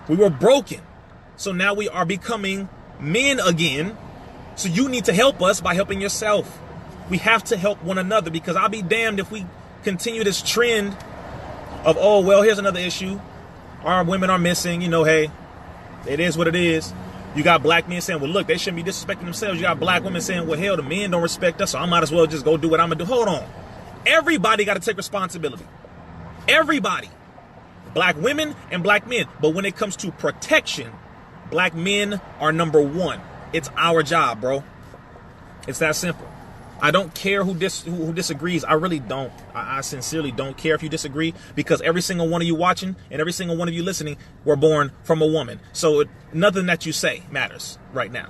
We were broken. So now we are becoming men again. So you need to help us by helping yourself. We have to help one another, because I'll be damned if we continue this trend of, oh, well, here's another issue. Our women are missing. You know, hey, it is what it is. You got black men saying, well, look, they shouldn't be disrespecting themselves. You got black women saying, well, hell, the men don't respect us, so I might as well just go do what I'm going to do. Hold on. Everybody got to take responsibility. Everybody. Black women and black men. But when it comes to protection, black men are number one. It's our job, bro. It's that simple. I don't care who disagrees. I really don't. I sincerely don't care if you disagree, because every single one of you watching and every single one of you listening were born from a woman. So nothing that you say matters right now.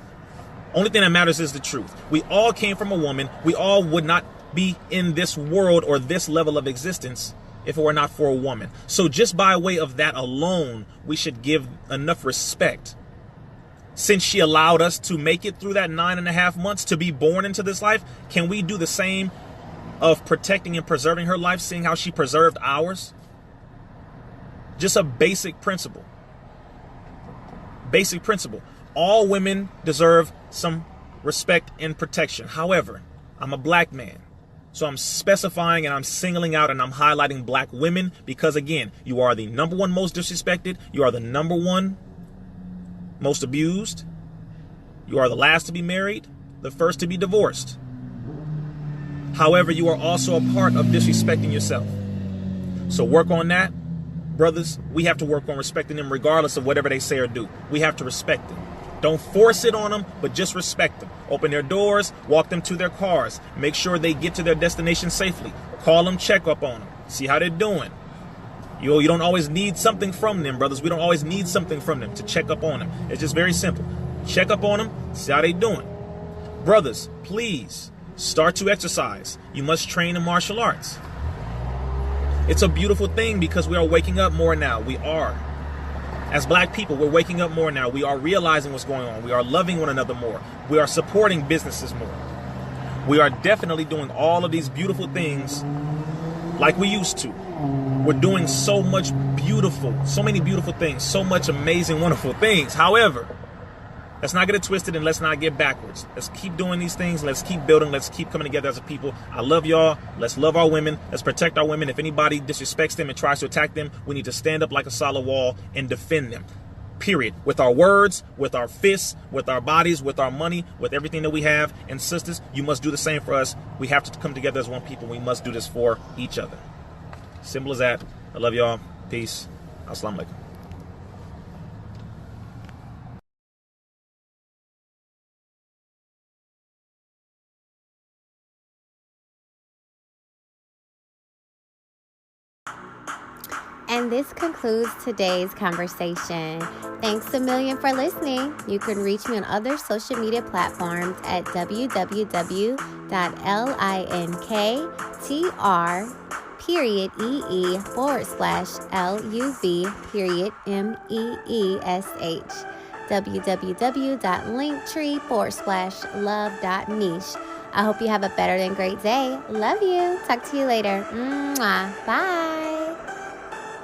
Only thing that matters is the truth. We all came from a woman. We all would not be in this world or this level of existence if it were not for a woman. So just by way of that alone, we should give enough respect. Since she allowed us to make it through that 9.5 months to be born into this life, can we do the same of protecting and preserving her life, seeing how she preserved ours? Just a basic principle. Basic principle. All women deserve some respect and protection. However, I'm a black man. So I'm specifying and I'm singling out and I'm highlighting black women because, again, you are the number one most disrespected. You are the number one most abused. You are the last to be married, the first to be divorced. However, you are also a part of disrespecting yourself. So work on that. Brothers, we have to work on respecting them regardless of whatever they say or do. We have to respect them. Don't force it on them, but just respect them. Open their doors, walk them to their cars. Make sure they get to their destination safely. Call them, check up on them. See how they're doing. You don't always need something from them, brothers. We don't always need something from them to check up on them. It's just very simple. Check up on them, see how they're doing. Brothers, please start to exercise. You must train in martial arts. It's a beautiful thing because we are waking up more now. We are. As black people, we're waking up more now. We are realizing what's going on. We are loving one another more. We are supporting businesses more. We are definitely doing all of these beautiful things like we used to. We're doing so many beautiful things, so much amazing, wonderful things. However, let's not get it twisted and let's not get backwards. Let's keep doing these things. Let's keep building. Let's keep coming together as a people. I love y'all. Let's love our women. Let's protect our women. If anybody disrespects them and tries to attack them, we need to stand up like a solid wall and defend them. Period. With our words, with our fists, with our bodies, with our money, with everything that we have. And sisters, you must do the same for us. We have to come together as one people. We must do this for each other. Simple as that. I love y'all. Peace. Assalamu alaikum. And this concludes today's conversation. Thanks a million for listening. You can reach me on other social media platforms at www.linktr.ee/LUV.MEESH www.linktree/love.niche. I hope you have a better than great day. Love you. Talk to you later. Mwah. Bye.